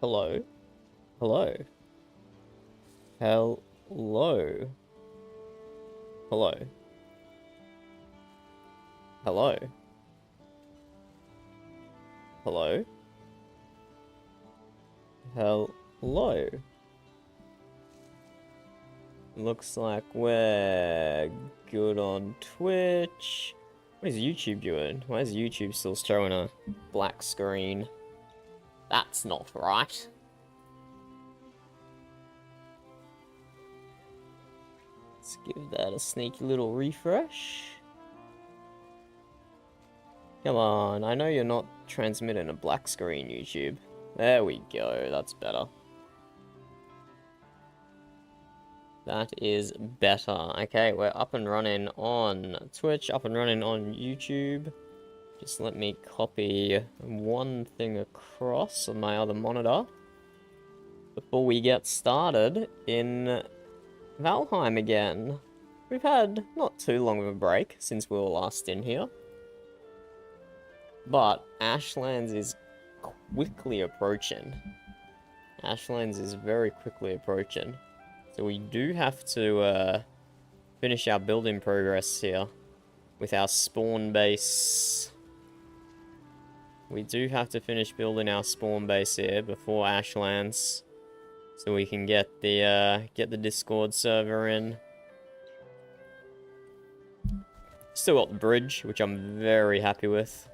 Hello? Hello? Hello? Hello? Hello? Hello? Hello? Looks like we're good on Twitch. What is YouTube doing? Why is YouTube still showing a black screen? That's not right. Let's give that a sneaky little refresh. Come on, I know you're not transmitting a black screen, YouTube. There we go, that's better. That is better. Okay, we're up and running on Twitch, up and running on YouTube. Just let me copy one thing across on my other monitor before we get started in Valheim again. We've had not too long of a break since we were last in here. But Ashlands is quickly approaching. Ashlands is very quickly approaching. So we do have to finish our building progress here with our spawn base. We do have to finish building our spawn base here before Ashlands, so we can get the Discord server in. Still got the bridge, which I'm very happy with.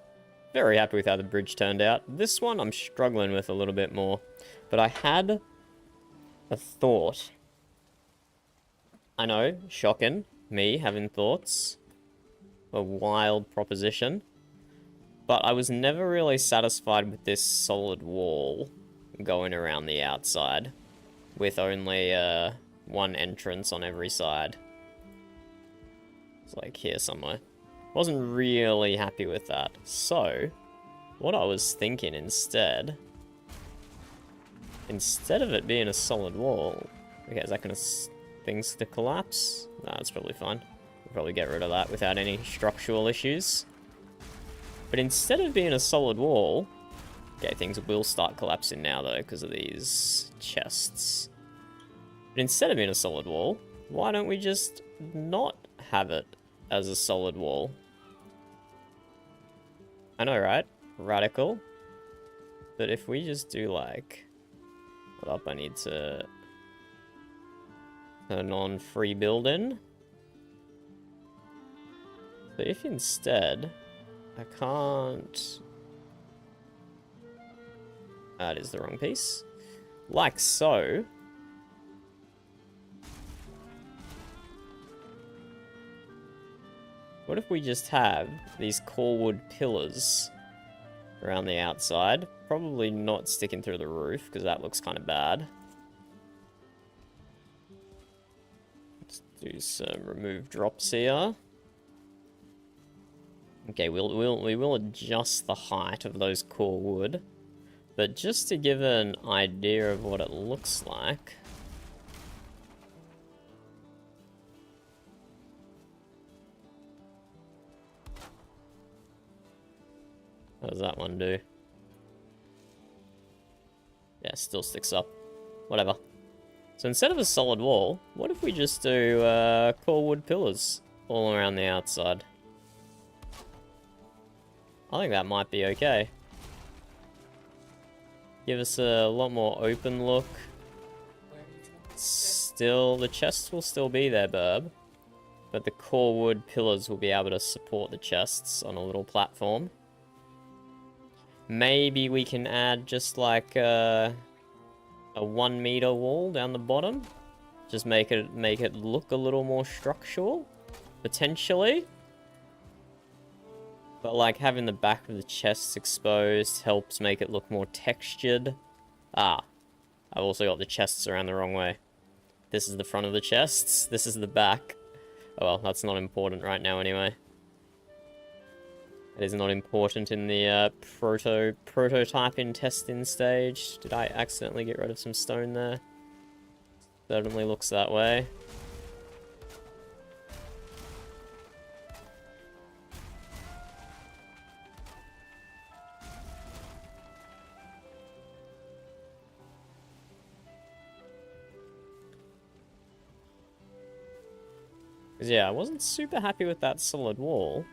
Very happy with how the bridge turned out. This one I'm struggling with a little bit more, but I had a thought. I know, shocking, me having thoughts. A wild proposition. But I was never really satisfied with this solid wall going around the outside, with only one entrance on every side. It's like here somewhere. Wasn't really happy with that. So, what I was thinking instead of it being a solid wall, okay, is that gonna things to collapse? Nah, that's probably fine. We'll probably get rid of that without any structural issues. But instead of being a solid wall, okay, things will start collapsing now though because of these chests. But instead of being a solid wall, why don't we just not have it as a solid wall? I know, right? Radical. But if we just do like... Hold up, I need to turn on free building. But if instead... I can't... That is the wrong piece. Like so. What if we just have these core wood pillars around the outside? Probably not sticking through the roof, because that looks kind of bad. Let's do some remove drops here. Okay, we will adjust the height of those core wood, but just to give an idea of what it looks like. How does that one do? Yeah, still sticks up. Whatever. So instead of a solid wall, what if we just do core wood pillars all around the outside? I think that might be okay. Give us a lot more open look. Still, the chests will still be there, Burb. But the core wood pillars will be able to support the chests on a little platform. Maybe we can add just like a 1 meter wall down the bottom. Just make it look a little more structural, potentially. But like having the back of the chests exposed helps make it look more textured. Ah, I've also got the chests around the wrong way. This is the front of the chests, this is the back. Oh well, that's not important right now anyway. It is not important in the prototyping testing stage. Did I accidentally get rid of some stone there? Certainly looks that way. Because, yeah, I wasn't super happy with that solid wall.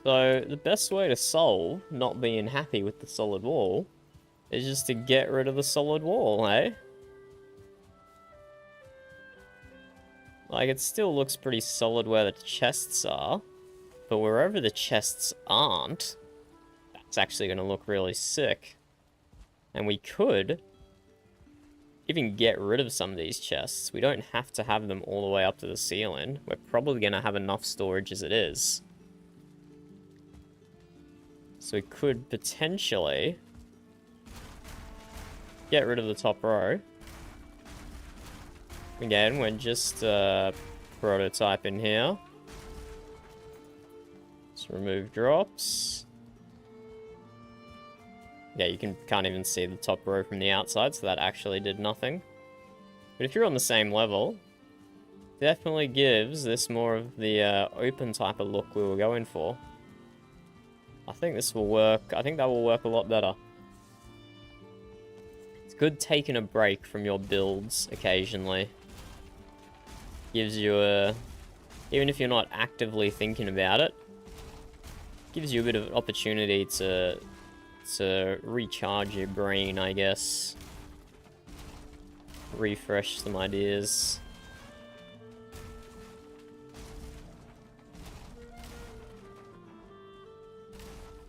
So, the best way to solve not being happy with the solid wall is just to get rid of the solid wall, eh? Like, it still looks pretty solid where the chests are, but wherever the chests aren't, that's actually going to look really sick. And we could even get rid of some of these chests. We don't have to have them all the way up to the ceiling. We're probably going to have enough storage as it is. So we could potentially get rid of the top row. Again, we're just prototyping here. Let's remove drops. Yeah, you can't even see the top row from the outside, so that actually did nothing. But if you're on the same level, definitely gives this more of the open type of look we were going for. I think this will work. I think that will work a lot better. It's good taking a break from your builds occasionally. Gives you a... Even if you're not actively thinking about it, gives you a bit of an opportunity to recharge your brain, I guess. Refresh some ideas.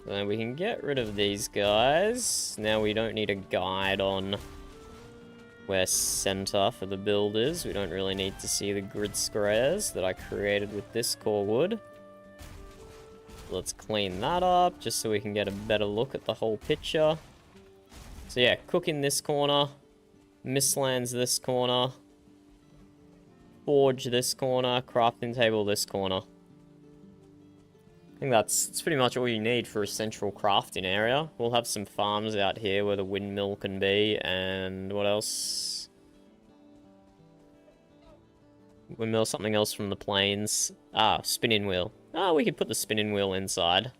So we can get rid of these guys. Now we don't need a guide on where center for the build is. We don't really need to see the grid squares that I created with this core wood. Let's clean that up, just so we can get a better look at the whole picture. So yeah, cook in this corner, Mistlands this corner, forge this corner, crafting table this corner. I think that's pretty much all you need for a central crafting area. We'll have some farms out here where the windmill can be, and what else? Windmill, something else from the plains. Ah, spinning wheel. Ah, we could put the spinning wheel inside.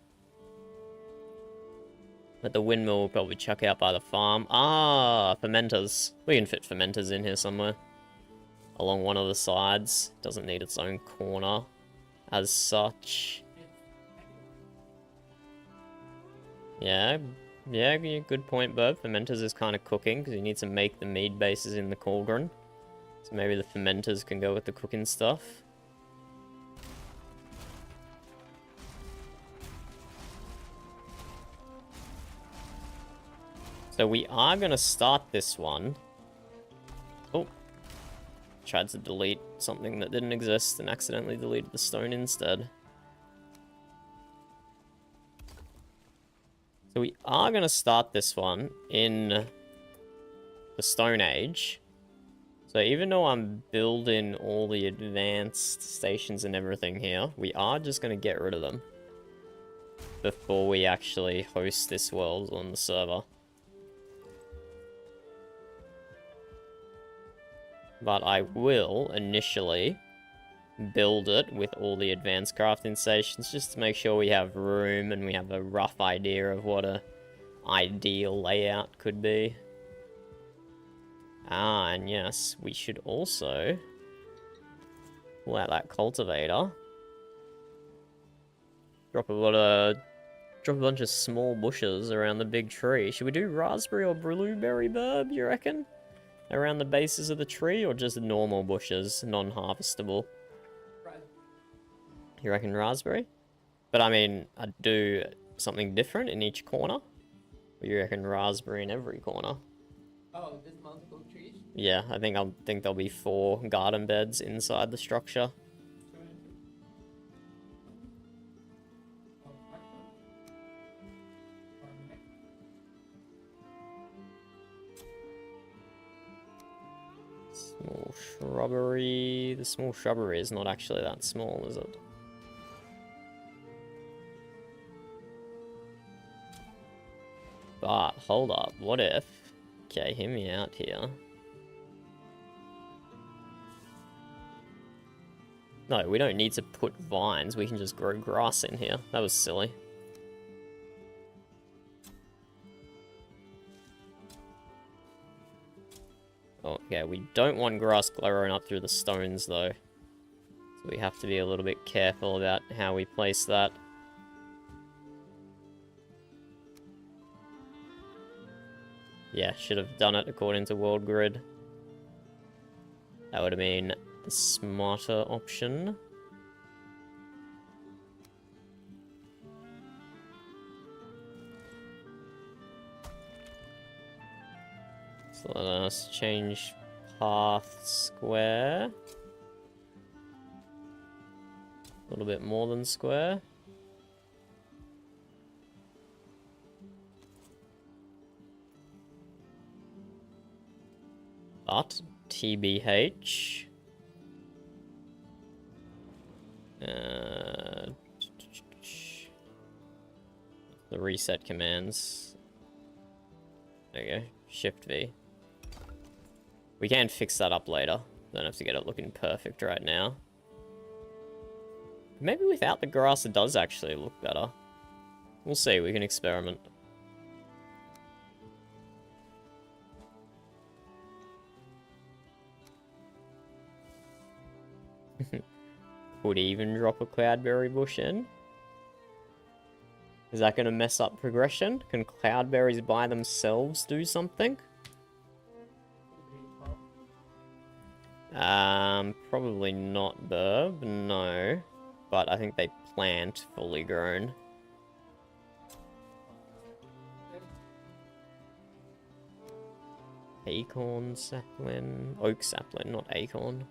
But the windmill will probably chuck out by the farm. Ah, fermenters. We can fit fermenters in here somewhere. Along one of the sides. Doesn't need its own corner as such. Yeah, good point, Bub. Fermenters is kind of cooking, because you need to make the mead bases in the cauldron. So maybe the fermenters can go with the cooking stuff. So we are going to start this one. Oh. Tried to delete something that didn't exist and accidentally deleted the stone instead. So we are going to start this one in the Stone Age. So even though I'm building all the advanced stations and everything here, we are just going to get rid of them before we actually host this world on the server. But I will initially build it with all the advanced crafting stations just to make sure we have room and we have a rough idea of what a ideal layout could be. Ah, and yes, we should also pull out that cultivator. Drop a bunch of small bushes around the big tree. Should we do raspberry or blueberry bulb, you reckon? Around the bases of the tree, or just normal bushes, non-harvestable? You reckon raspberry? But I mean, I'd do something different in each corner? Or you reckon raspberry in every corner? Oh, there's multiple trees? Yeah, I think there'll be 4 garden beds inside the structure. Small shrubbery. The small shrubbery is not actually that small, is it? But, hold up, what if... Okay, hear me out here. No, we don't need to put vines, we can just grow grass in here. That was silly. Oh, yeah, we don't want grass growing up through the stones, though. So we have to be a little bit careful about how we place that. Yeah, should have done it according to world grid. That would have been the smarter option. So let us change path square. A little bit more than square. But TBH. The reset commands. There you go. Shift V. We can fix that up later. Don't have to get it looking perfect right now. Maybe without the grass it does actually look better. We'll see, we can experiment. Would even drop a cloudberry bush in? Is that going to mess up progression? Can cloudberries by themselves do something? Probably not Burb, no. But I think they plant fully grown. Acorn sapling? Oak sapling, not acorn.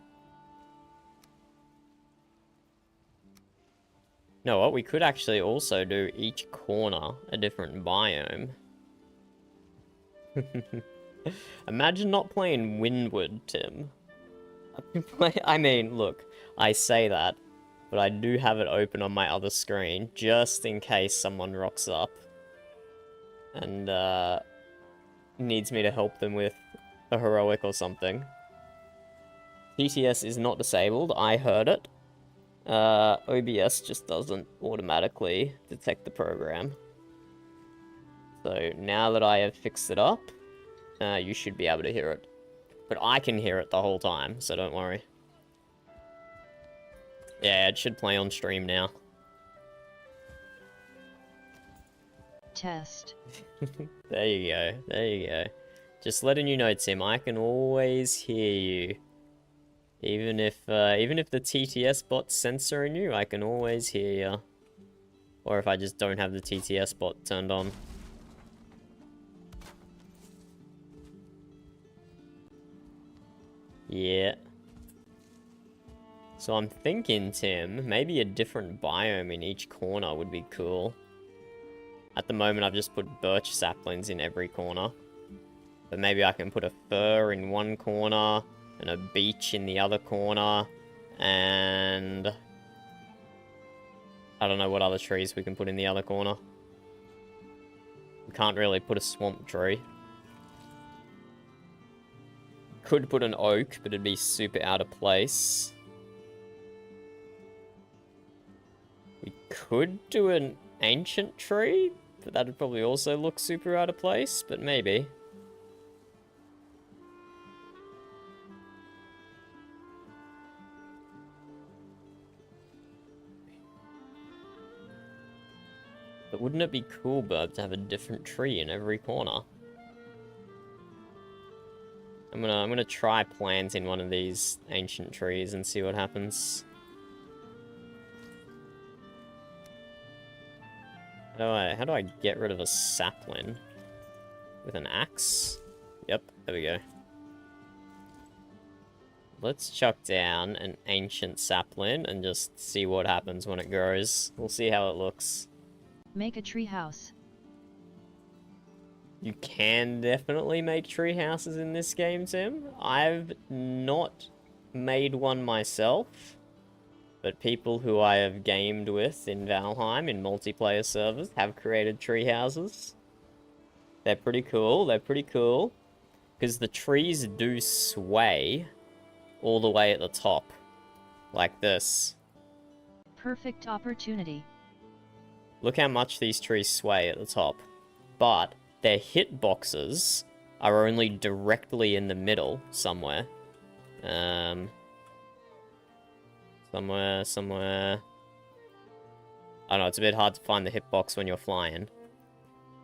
You know what, we could actually also do each corner a different biome. Imagine not playing Windward, Tim. I mean, look, I say that, but I do have it open on my other screen, just in case someone rocks up and needs me to help them with a heroic or something. TTS is not disabled, I heard it. OBS just doesn't automatically detect the program. So now that I have fixed it up, you should be able to hear it. But I can hear it the whole time, so don't worry. Yeah, it should play on stream now. Test. There you go, there you go. Just letting you know, Tim, I can always hear you. Even if the TTS bot's censoring you, I can always hear you. Or if I just don't have the TTS bot turned on. Yeah. So I'm thinking, Tim, maybe a different biome in each corner would be cool. At the moment, I've just put birch saplings in every corner. But maybe I can put a fir in one corner, and a beech in the other corner, and I don't know what other trees we can put in the other corner. We can't really put a swamp tree. Could put an oak, but it'd be super out of place. We could do an ancient tree, but that'd probably also look super out of place, but maybe. But wouldn't it be cool, Burb, to have a different tree in every corner? I'm gonna try planting one of these ancient trees and see what happens. How do I get rid of a sapling? With an axe? Yep, there we go. Let's chuck down an ancient sapling and just see what happens when it grows. We'll see how it looks. Make a tree house. You can definitely make tree houses in this game, Tim. I've not made one myself, but people who I have gamed with in Valheim in multiplayer servers have created tree houses. They're pretty cool, they're pretty cool. Because the trees do sway all the way at the top. Like this. Perfect opportunity. Look how much these trees sway at the top. But their hitboxes are only directly in the middle somewhere. So Somewhere. I don't know, it's a bit hard to find the hitbox when you're flying.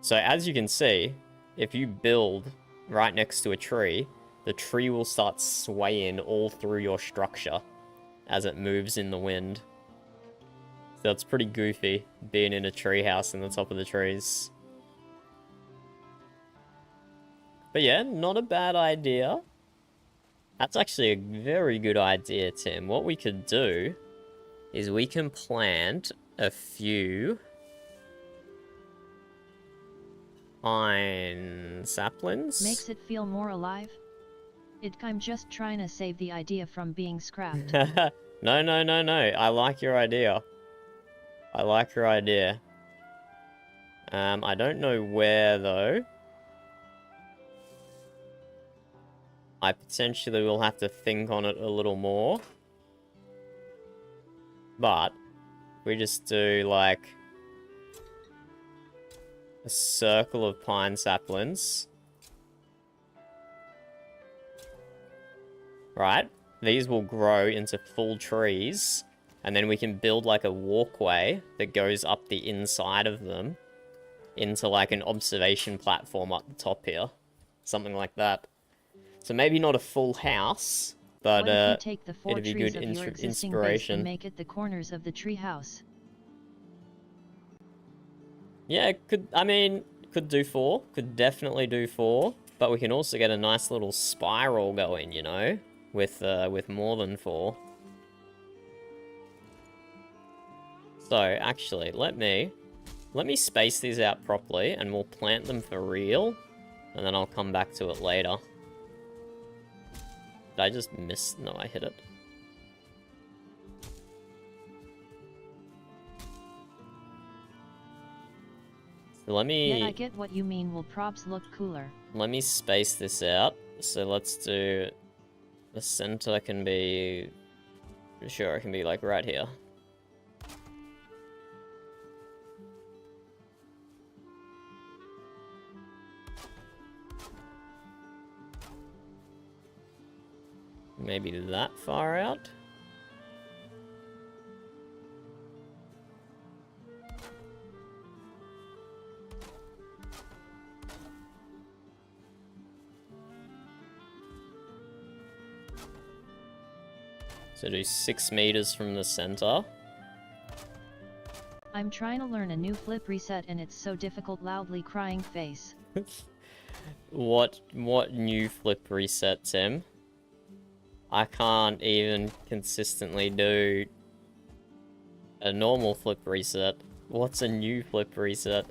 So as you can see, if you build right next to a tree, the tree will start swaying all through your structure as it moves in the wind. So it's pretty goofy, being in a treehouse in the top of the trees. But yeah, not a bad idea. That's actually a very good idea, Tim. What we could do is we can plant a few pine saplings. Makes it feel more alive? I'm just trying to save the idea from being scrapped. No, no, no, no. I like your idea. I like your idea. I don't know where, though. I potentially will have to think on it a little more. But, we just do, like, a circle of pine saplings. Right? These will grow into full trees. And then we can build, like, a walkway that goes up the inside of them into, like, an observation platform up the top here. Something like that. So maybe not a full house, but what if you take the 4 it'd be trees good of your existing base inspiration. and make it the corners of the tree house? Yeah, could do 4. Could definitely do 4. But we can also get a nice little spiral going, you know, with more than 4. So, actually, let me space these out properly, and we'll plant them for real, and then I'll come back to it later. Did I just miss? No, I hit it. So let me... Yeah, I get what you mean. Will props look cooler? Let me space this out. So let's do... The center can be... Sure, it can be like right here. Maybe that far out? So do 6 meters from the center. I'm trying to learn a new flip reset and it's so difficult. Loudly crying face. What new flip reset, Tim? I can't even consistently do a normal flip reset. What's a new flip reset?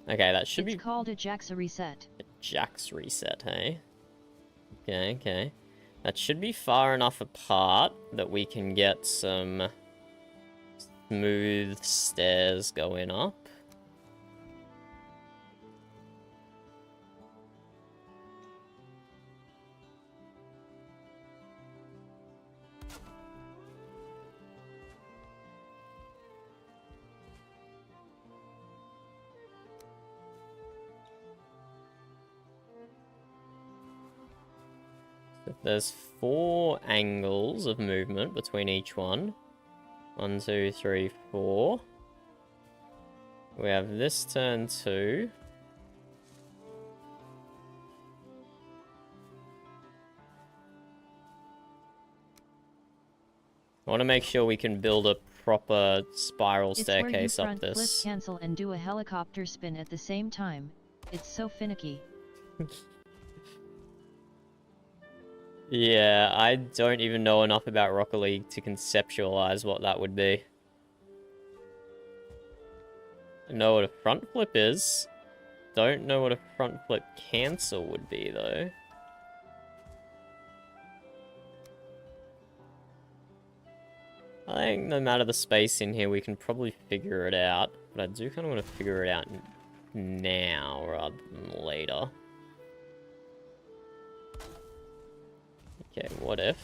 Okay, that should be... It's called a Jax reset. A Jax reset, hey? Okay, okay. That should be far enough apart that we can get some smooth stairs going up. There's 4 angles of movement between each one. 1, 2, 3, 4. We have this turn 2. I want to make sure we can build a proper spiral staircase it's where you up front this. flip, cancel, and do a helicopter spin at the same time. It's so finicky. Yeah, I don't even know enough about Rocket League to conceptualize what that would be. I know what a front flip is. Don't know what a front flip cancel would be, though. I think no matter the space in here, we can probably figure it out. But I do kind of want to figure it out now rather than later. Okay, what if...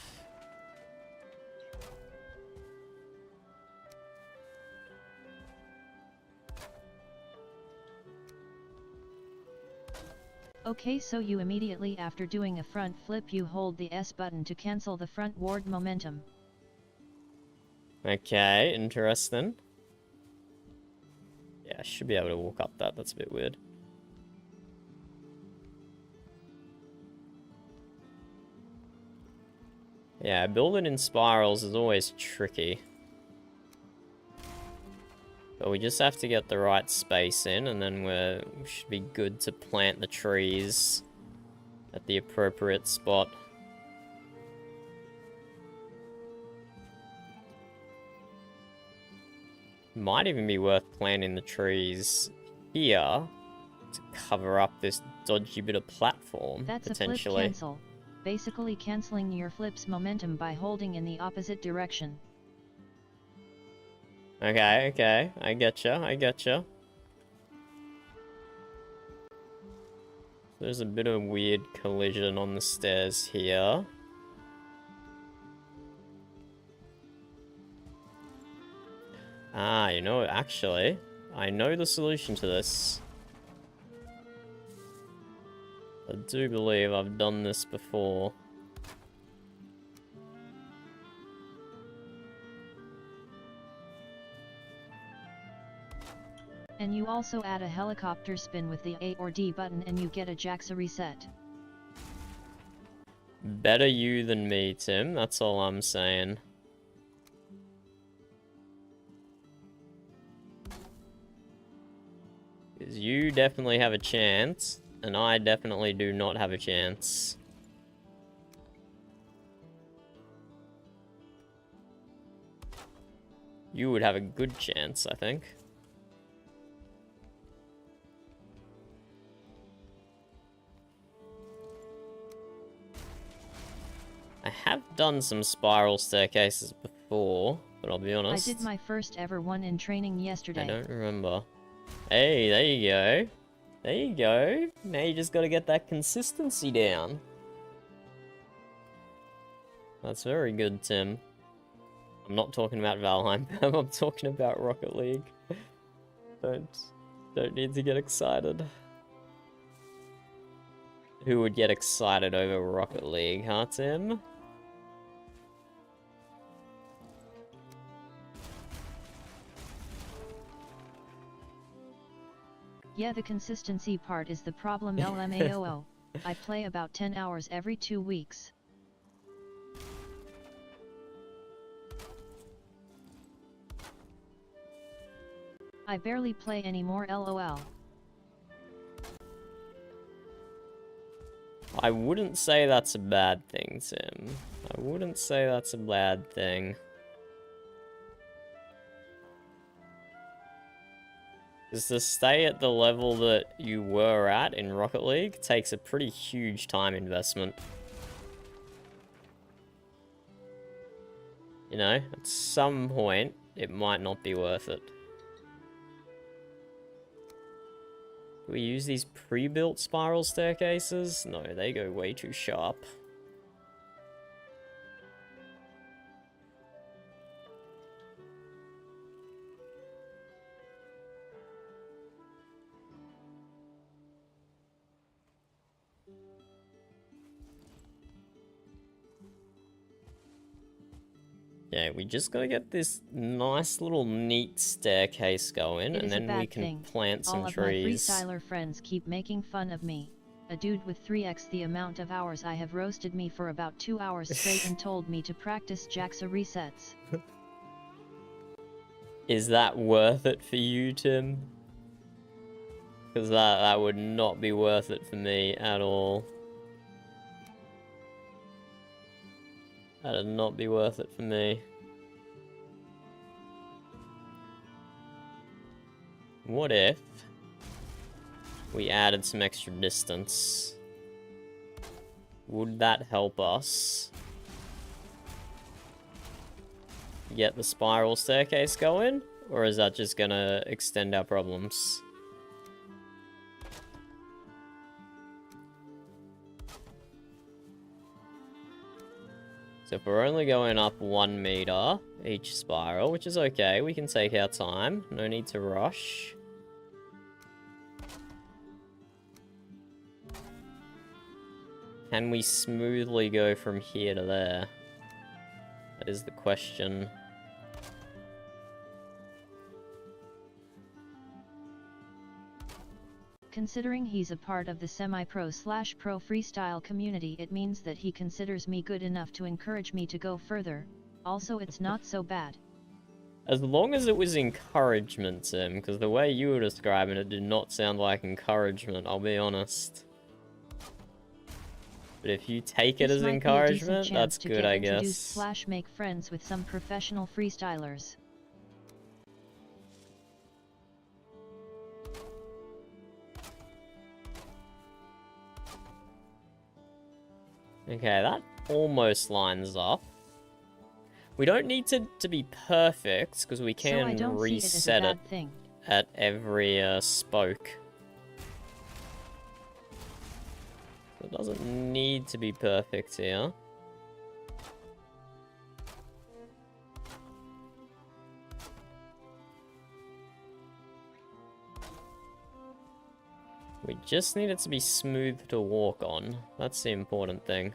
Okay, so you immediately after doing a front flip you hold the S button to cancel the frontward momentum. Okay, interesting. Yeah, I should be able to walk up that. That's a bit weird. Yeah, building in spirals is always tricky. But we just have to get the right space in, and then we should be good to plant the trees at the appropriate spot. Might even be worth planting the trees here to cover up this dodgy bit of platform, That's potentially. a flip cancel, basically cancelling your flip's momentum by holding in the opposite direction. Okay, okay, I getcha, I getcha. There's a bit of a weird collision on the stairs here. Ah, you know, actually, I know the solution to this. I do believe I've done this before. And you also add a helicopter spin with the A or D button and you get a JAXA reset. Better you than me, Tim, that's all I'm saying. Because you definitely have a chance, and I definitely do not have a chance. You would have a good chance, I think. I have done some spiral staircases before, but I'll be honest. I did my first ever one in training yesterday. I don't remember. Hey, there you go. There you go. Now you just gotta get that consistency down. That's very good, Tim. I'm not talking about Valheim, I'm talking about Rocket League. Don't need to get excited. Who would get excited over Rocket League, huh, Tim? Yeah, the consistency part is the problem, LMAO. I play about 10 hours every 2 weeks. I barely play anymore, LOL. I wouldn't say that's a bad thing, Tim. I wouldn't say that's a bad thing. Because to stay at the level that you were at in Rocket League takes a pretty huge time investment. You know, at some point, it might not be worth it. Do we use these pre-built spiral staircases? No, they go way too sharp. Yeah, we just gotta get this nice little neat staircase going, and then we can plant some trees. All of my freestyler friends keep making fun of me. A dude with 3x the amount of hours I have roasted me for about 2 hours straight and told me to practice JAXA resets. Is that worth it for you, Tim? Because that would not be worth it for me at all. That'd not be worth it for me. What if we added some extra distance? Would that help us get the spiral staircase going? Or is that just gonna extend our problems? So if we're only going up 1 meter each spiral, which is okay, we can take our time, no need to rush. can we smoothly go from here to there? That is the question. Considering he's a part of the semi-pro/pro freestyle community, it means that he considers me good enough to encourage me to go further. Also, it's not so bad. As long as it was encouragement, Tim, because the way you were describing it did not sound like encouragement, I'll be honest. But if you take it This as might be a decent encouragement, chance that's to good, get I introduced guess. / make friends with some professional freestylers. Okay, that almost lines up. We don't need to be perfect, because we So I can don't see it as a reset it bad thing. at every spoke. It doesn't need to be perfect here. We just need it to be smooth to walk on. That's the important thing.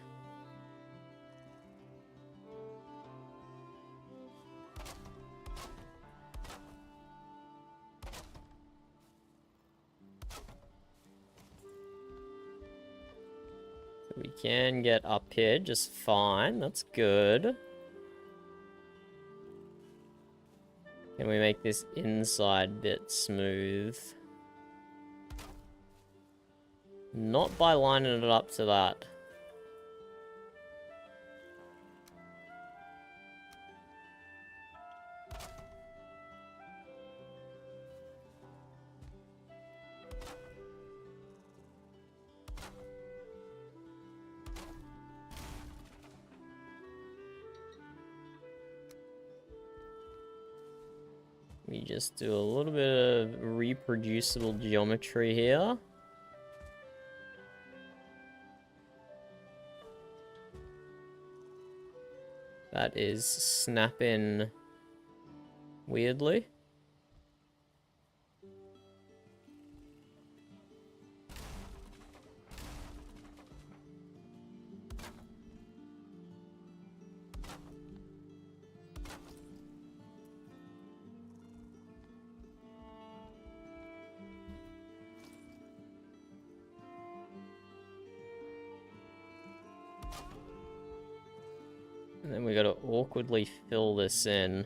We can get up here just fine. That's good. Can we make this inside bit smooth? Not by lining it up to that. We just do a little bit of reproducible geometry here. That is snapping weirdly. And then we gotta awkwardly fill this in.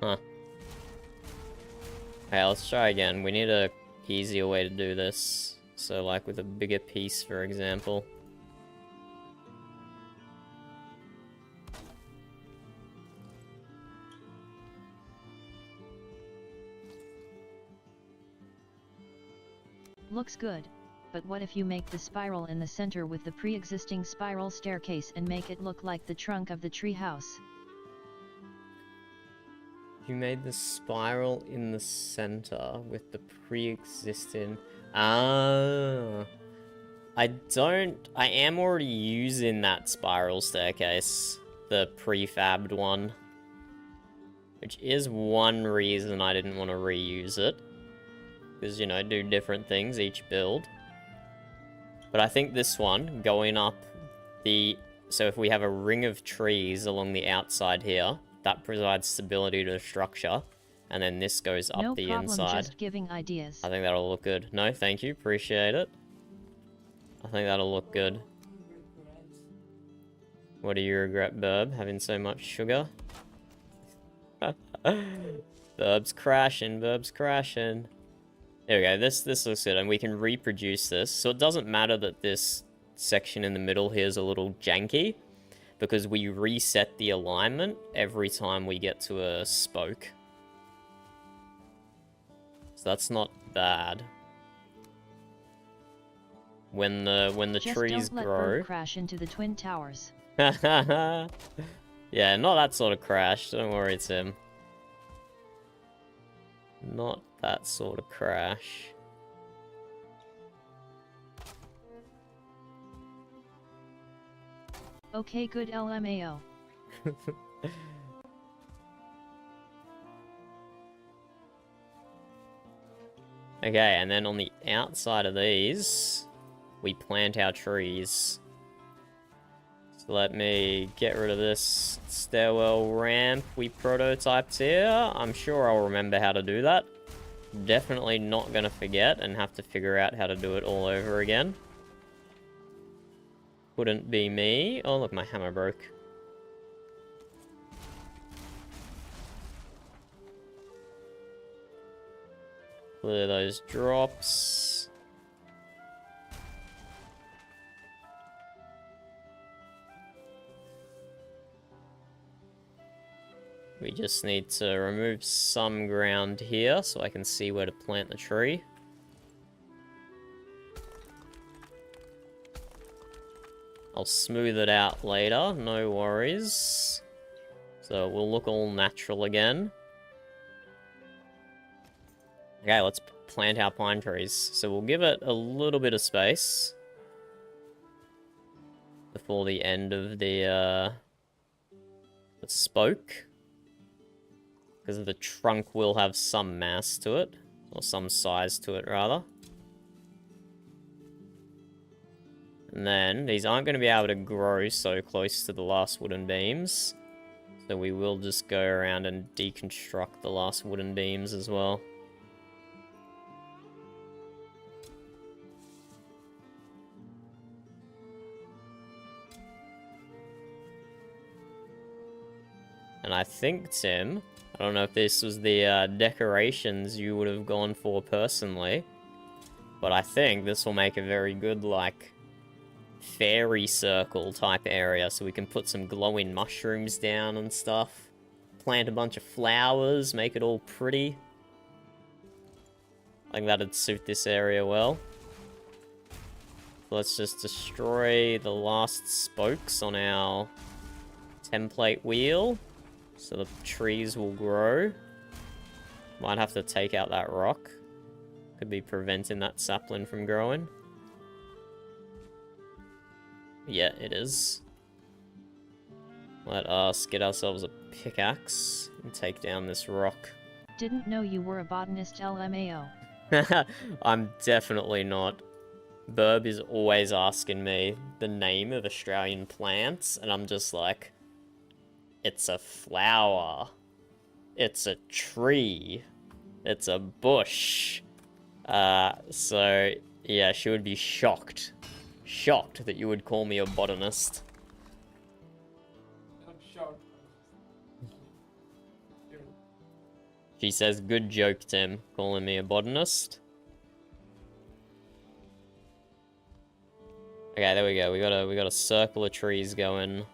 Huh. Okay, let's try again. We need a easier way to do this. So like with a bigger piece, for example. Looks good, but what if you make the spiral in the center with the pre-existing spiral staircase and make it look like the trunk of the treehouse? You made the spiral in the center with the pre-existing... Ah. I am already using that spiral staircase. The prefabbed one. Which is one reason I didn't want to reuse it. Because, you know, do different things each build. But I think this one, going up the... So if we have a ring of trees along the outside here, that provides stability to the structure. And then this goes up the inside. No problem, just giving ideas. I think that'll look good. No, thank you. Appreciate it. I think that'll look good. What do you regret, Burb? Having so much sugar? Burb's crashing. Burb's crashing. There we go. This looks good. And we can reproduce this. So it doesn't matter that this section in the middle here is a little janky. Because we reset the alignment every time we get to a spoke. So that's not bad. When the Just trees don't let grow. Bird crash into the twin towers. Yeah, not that sort of crash. Don't worry, Tim. Not that sort of crash. Okay, good LMAO. Okay, and then on the outside of these, we plant our trees. So let me get rid of this stairwell ramp we prototyped here. I'm sure I'll remember how to do that. Definitely not gonna forget and have to figure out how to do it all over again. Wouldn't be me. Oh, look, my hammer broke. Clear those drops. We just need to remove some ground here so I can see where to plant the tree. I'll smooth it out later, no worries. So it will look all natural again. Okay, let's plant our pine trees. So we'll give it a little bit of space before the end of the spoke. Because the trunk will have some mass to it, or some size to it, rather. And then, these aren't going to be able to grow so close to the last wooden beams. So we will just go around and deconstruct the last wooden beams as well. And I think, Tim, I don't know if this was the decorations you would have gone for personally, but I think this will make a very good, like, fairy circle type area, so we can put some glowing mushrooms down and stuff. Plant a bunch of flowers, make it all pretty. I think that'd suit this area well. Let's just destroy the last spokes on our template wheel, so the trees will grow. Might have to take out that rock. Could be preventing that sapling from growing. Yeah, it is. Let us get ourselves a pickaxe and take down this rock. Didn't know you were a botanist, LMAO. I'm definitely not. Burb is always asking me the name of Australian plants, and I'm just like, it's a flower. It's a tree. It's a bush. So, yeah, she would be shocked. Shocked that you would call me a botanist. I'm shocked. She says, good joke, Tim, calling me a botanist. Okay, there we go. We got a circle of trees going.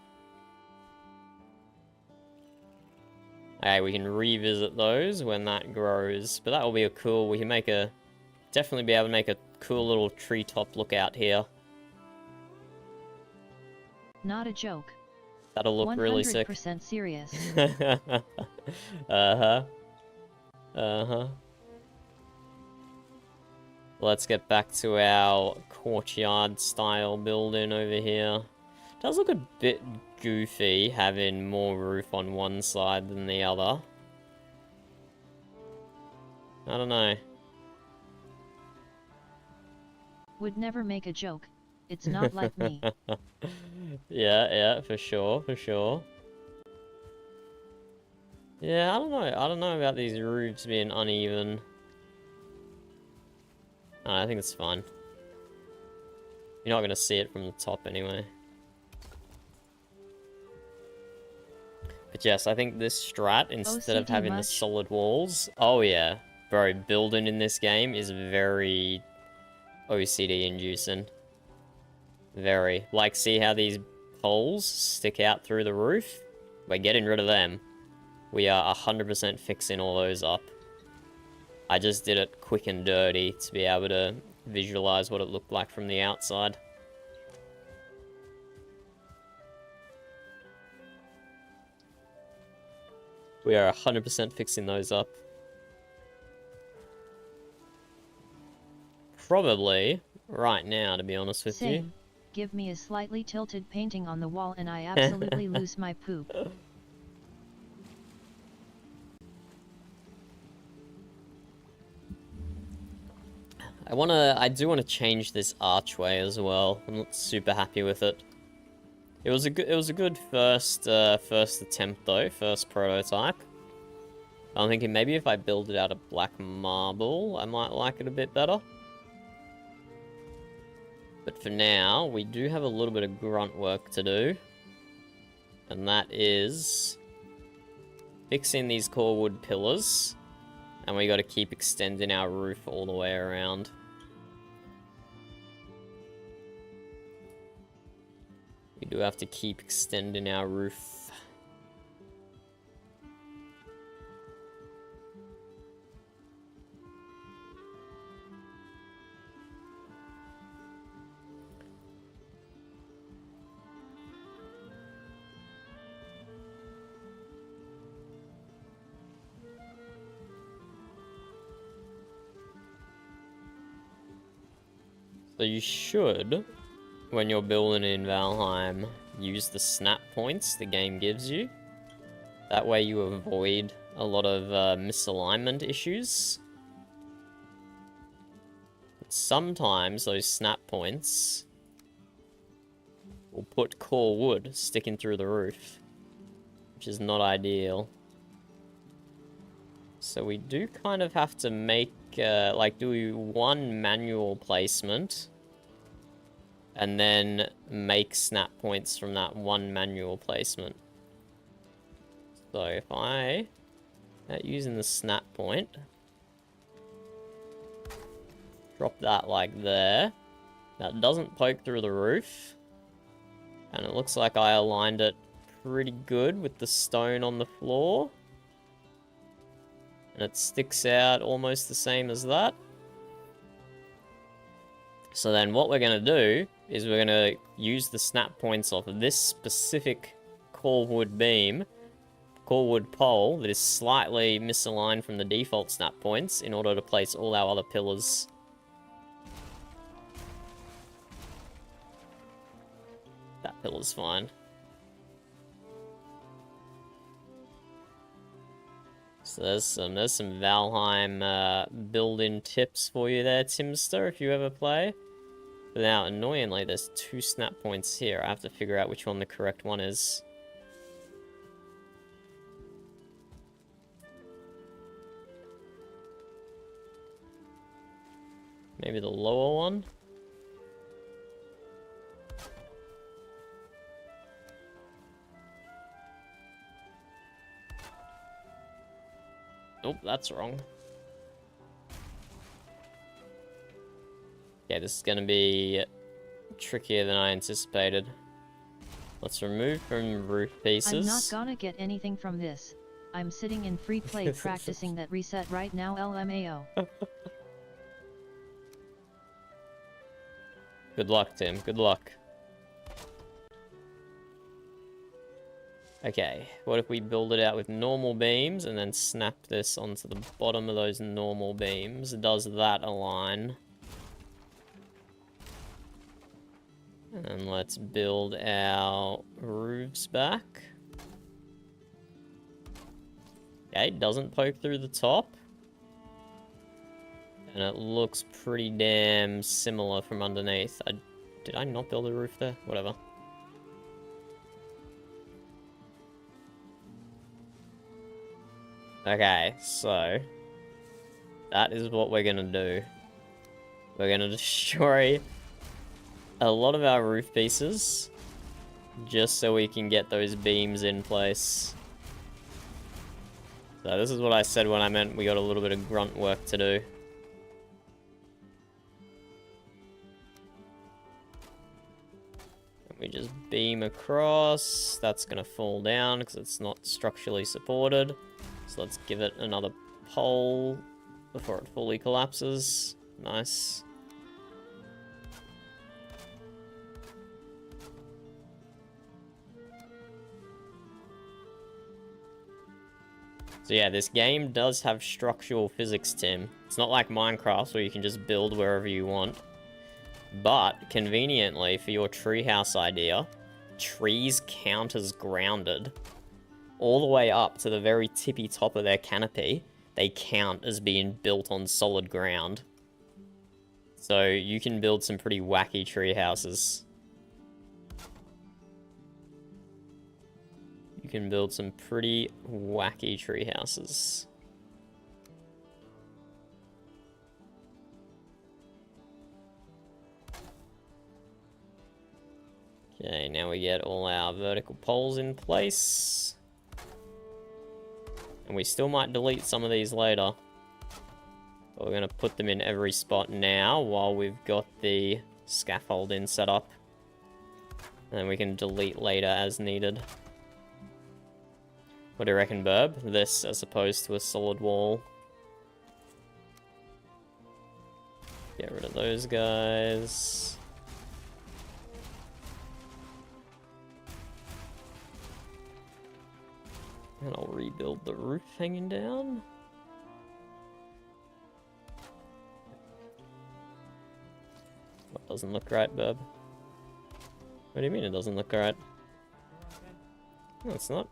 Okay, we can revisit those when that grows, but that will be a cool. We can make a definitely be able to make a cool little treetop lookout here. Not a joke. That'll look really sick. 100% serious. Let's get back to our courtyard style building over here. Does look a bit goofy having more roof on one side than the other. I don't know. Would never make a joke. It's not like me. Yeah, for sure. Yeah, I don't know about these roofs being uneven. I think it's fine. You're not gonna see it from the top anyway. But yes, I think this strat, instead of having the solid walls... Oh yeah, bro, building in this game is very OCD inducing. Very. Like, see how these poles stick out through the roof? We're getting rid of them. We are 100% fixing all those up. I just did it quick and dirty to be able to visualize what it looked like from the outside. We are 100% fixing those up. Probably right now, to be honest with you. Give me a slightly tilted painting on the wall and I absolutely lose my poop. I do wanna change this archway as well. I'm not super happy with it. It was a good first attempt though, first prototype. I'm thinking maybe if I build it out of black marble, I might like it a bit better. But for now, we do have a little bit of grunt work to do. And that is fixing these core wood pillars. And we gotta keep extending our roof all the way around. We do have to keep extending our roof. So you should, when you're building in Valheim, use the snap points the game gives you. That way you avoid a lot of misalignment issues. But sometimes those snap points will put core wood sticking through the roof, which is not ideal. So we do kind of have to make, like, do one manual placement, and then make snap points from that one manual placement. So if I, using the snap point, drop that like there, that doesn't poke through the roof, and it looks like I aligned it pretty good with the stone on the floor. And it sticks out almost the same as that. So then what we're going to do is we're going to use the snap points off of this specific core wood beam, core wood pole that is slightly misaligned from the default snap points in order to place all our other pillars. That pillar's fine. So there's some Valheim build-in tips for you there, Timster, if you ever play. But now, annoyingly, there's 2 snap points here. I have to figure out which one the correct one is. Maybe the lower one? Nope, that's wrong. Yeah, this is gonna be trickier than I anticipated. Let's remove from roof pieces. I'm not gonna get anything from this. I'm sitting in free play practicing that reset right now, LMAO. Good luck, Tim. Good luck. Okay, what if we build it out with normal beams and then snap this onto the bottom of those normal beams? Does that align? And let's build our roofs back. Okay, doesn't poke through the top. And it looks pretty damn similar from underneath. Did I not build a roof there? Whatever. Okay, so that is what we're gonna do. We're gonna destroy a lot of our roof pieces just so we can get those beams in place. So this is what I said when I meant we got a little bit of grunt work to do. We just beam across. That's gonna fall down because it's not structurally supported. So let's give it another pole before it fully collapses. Nice. So yeah, this game does have structural physics, Tim. It's not like Minecraft where you can just build wherever you want. But, conveniently, for your treehouse idea, trees count as grounded. All the way up to the very tippy top of their canopy, they count as being built on solid ground. So you can build some pretty wacky tree houses. You can build some pretty wacky tree houses. Okay, now we get all our vertical poles in place. And we still might delete some of these later. But we're going to put them in every spot now while we've got the scaffolding set up. And then we can delete later as needed. What do you reckon, Burb? This as opposed to a solid wall. Get rid of those guys. And I'll rebuild the roof hanging down. What doesn't look right, Burb? What do you mean it doesn't look right? No, it's not.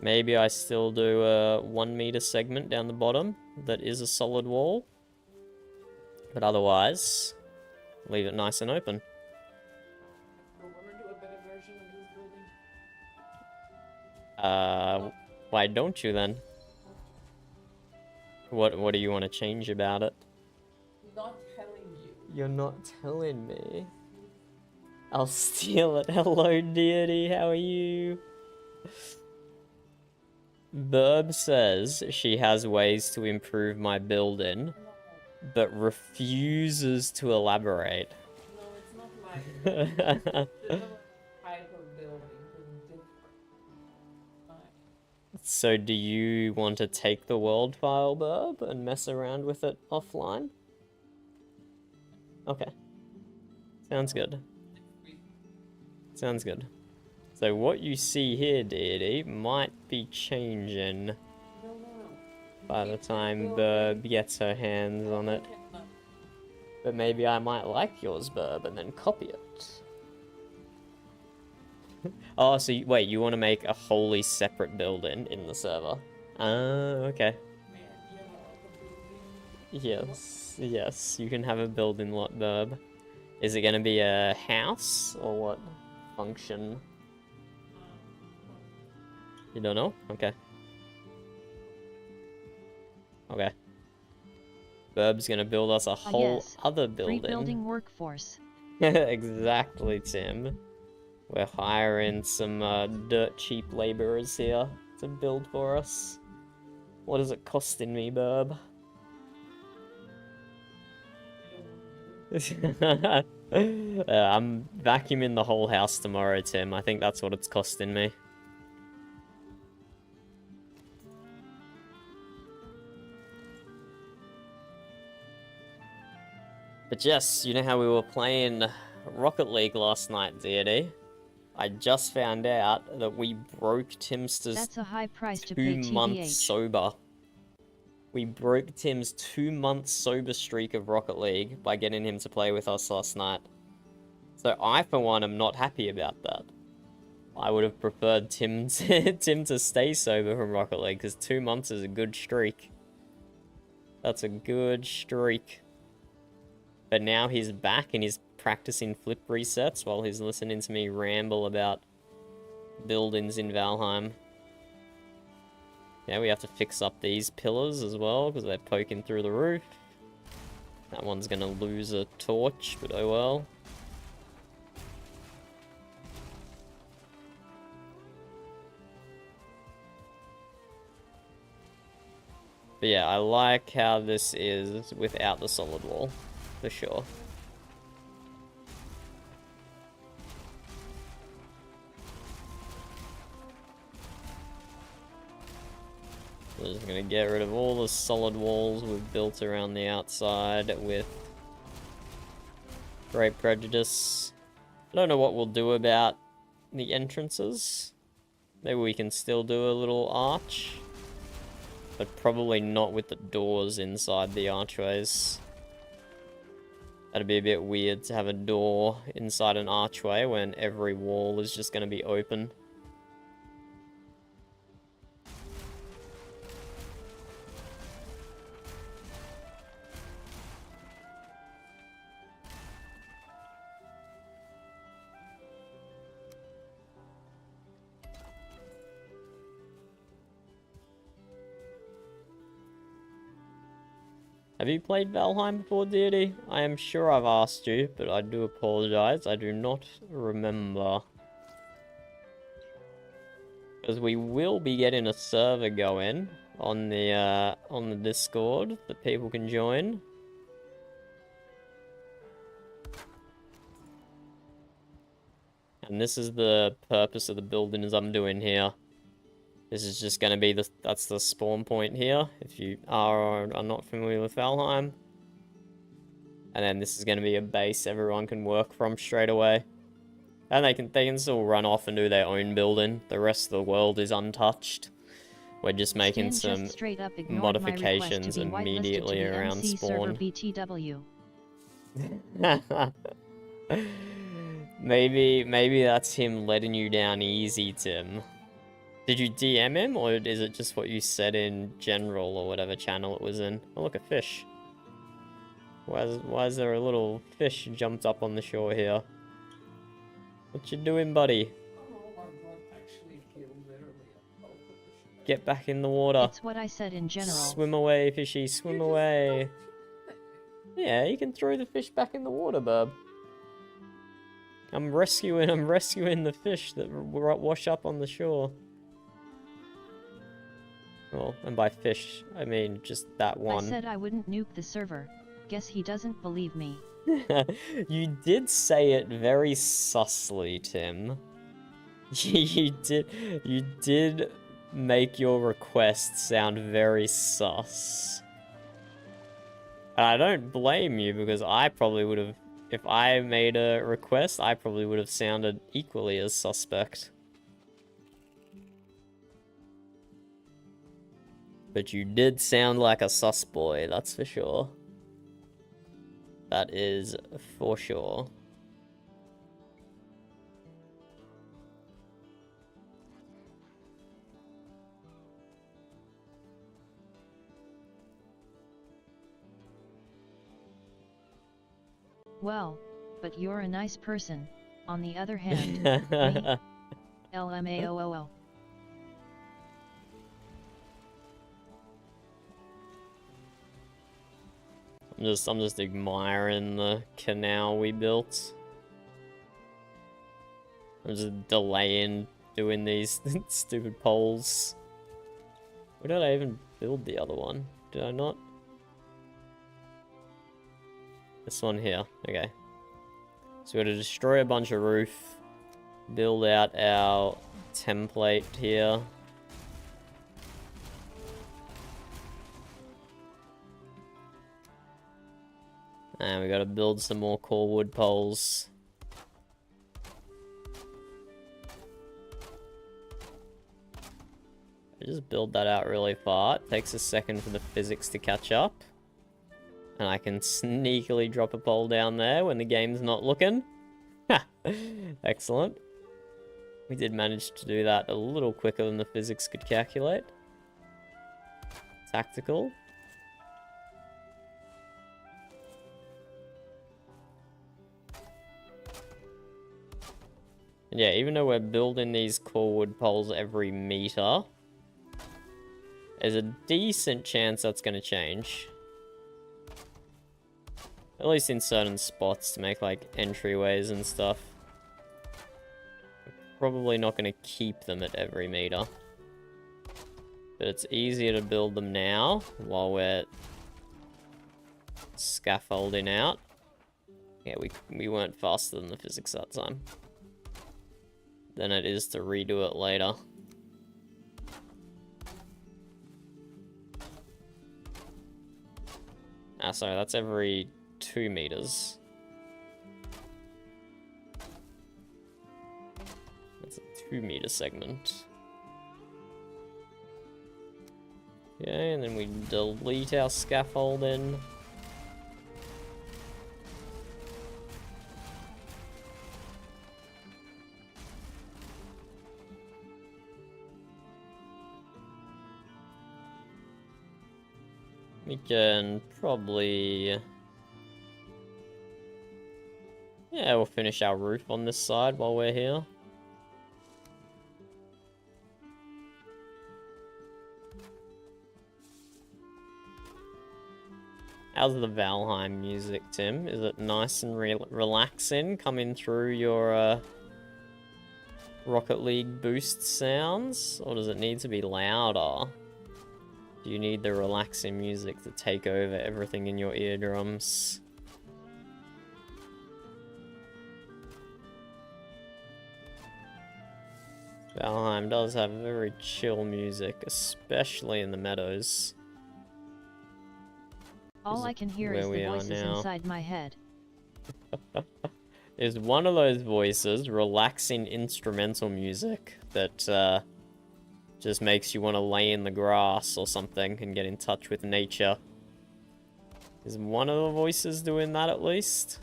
Maybe I still do a 1 meter segment down the bottom that is a solid wall. But otherwise, leave it nice and open. I want to do a better version of this building. Why don't you then? What do you want to change about it? Not telling you. You're not telling me. I'll steal it. Hello, deity. How are you? Burb says she has ways to improve my building, but refuses to elaborate. No, it's not like that. There's no type of building. It's different. So do you want to take the world file, Burb, and mess around with it offline? Okay. Sounds good. Sounds good. So what you see here, deity, might be changing by the time Burb gets her hands on it. But maybe I might like yours, Burb, and then copy it. Oh, so wait, you want to make a wholly separate building in the server? Ah, okay. Yes, yes, you can have a building lot, Burb. Is it going to be a house, or what function? You don't know? Okay. Okay. Burb's gonna build us a whole other building. Rebuilding workforce. Exactly, Tim. We're hiring some dirt cheap laborers here to build for us. What is it costing me, Burb? I'm vacuuming the whole house tomorrow, Tim. I think that's what it's costing me. But yes, you know how we were playing Rocket League last night, deity? I just found out that we broke Timster's That's a high price to pay, 2 months TBH. sober. We broke Tim's 2 month sober streak of Rocket League by getting him to play with us last night. So I, for one, am not happy about that. I would have preferred Tim to stay sober from Rocket League, because 2 months is a good streak. That's a good streak. But now he's back and he's practicing flip resets while he's listening to me ramble about buildings in Valheim. Yeah, we have to fix up these pillars as well because they're poking through the roof. That one's gonna lose a torch, but oh well. But yeah, I like how this is without the solid wall. For sure. We're just gonna get rid of all the solid walls we've built around the outside with great prejudice. I don't know what we'll do about the entrances. Maybe we can still do a little arch, but probably not with the doors inside the archways. That'd be a bit weird to have a door inside an archway when every wall is just going to be open. Have you played Valheim before, Deity? I am sure I've asked you, but I do apologize. I do not remember. Because we will be getting a server going on the Discord that people can join. And this is the purpose of the buildings I'm doing here. This is just going to be that's the spawn point here, if you are not familiar with Valheim. And then this is going to be a base everyone can work from straight away. And they can still run off and do their own building. The rest of the world is untouched. We're just making some modifications immediately around spawn. Maybe that's him letting you down easy, Tim. Did you DM him, or is it just what you said in general, or whatever channel it was in? Oh, look, a fish. Why is there a little fish jumped up on the shore here? What you doing, buddy? Get back in the water. It's what I said in general. Swim away, fishy, swim away. Yeah, you can throw the fish back in the water, bub. I'm rescuing the fish that wash up on the shore. Well, and by fish, I mean just that one. I said I wouldn't nuke the server. Guess he doesn't believe me. You did say it very sussly, Tim. You did make your request sound very sus. And I don't blame you, because I probably would have, if I made a request, I probably would have sounded equally as suspect. But you did sound like a sus boy, that's for sure. That is for sure. Well, but you're a nice person. On the other hand, me? LMAOOO. I'm just admiring the canal we built. I'm just delaying doing these stupid poles. Where did I even build the other one? Did I not? This one here. Okay. So we're going to destroy a bunch of roof. Build out our template here. And we got to build some more core wood poles. I just build that out really far. It takes a second for the physics to catch up. And I can sneakily drop a pole down there when the game's not looking. Ha! Excellent. We did manage to do that a little quicker than the physics could calculate. Tactical. Yeah, even though we're building these core wood poles every meter, there's a decent chance that's going to change. At least in certain spots to make, like, entryways and stuff. Probably not going to keep them at every meter. But it's easier to build them now while we're scaffolding out. Yeah, we weren't faster than the physics that time. Than it is to redo it later. Ah, sorry, that's every 2 meters. That's a 2-meter segment. Okay, and then we delete our scaffolding. We can probably... Yeah, we'll finish our roof on this side while we're here. How's the Valheim music, Tim? Is it nice and relaxing coming through your Rocket League boost sounds? Or does it need to be louder? Do you need the relaxing music to take over everything in your eardrums? Valheim does have very chill music, especially in the meadows. All I can hear is the voices inside my head. Is one of those voices relaxing instrumental music that just makes you want to lay in the grass or something and get in touch with nature? Is one of the voices doing that at least?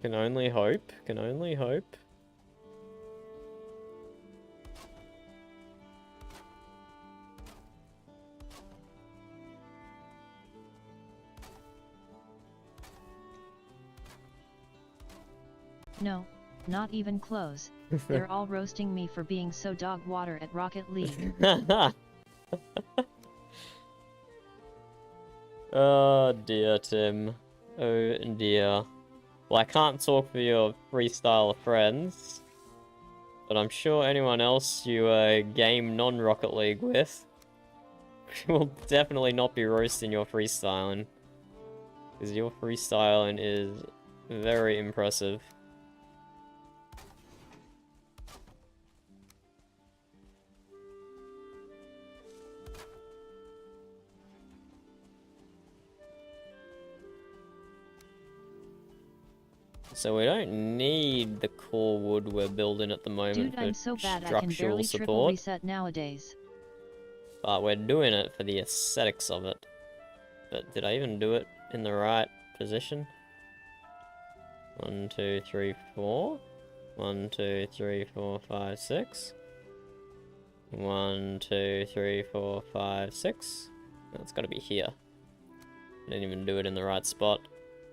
Can only hope. Can only hope. No, not even close. They're all roasting me for being so dog water at Rocket League. Oh dear, Tim. Oh dear. Well, I can't talk for your freestyle friends, but I'm sure anyone else you game non-Rocket League with will definitely not be roasting your freestyling, because your freestyling is very impressive. So we don't need the core wood we're building at the moment. Dude, I'm so bad I can structural barely triple support, reset nowadays. but we're doing it for the aesthetics of it. But did I even do it in the right position? 1, 2, 3, 4. 1, 2, 3, 4, 5, 6. 1, 2, 3, 4, 5, 6. That's got to be here. I didn't even do it in the right spot.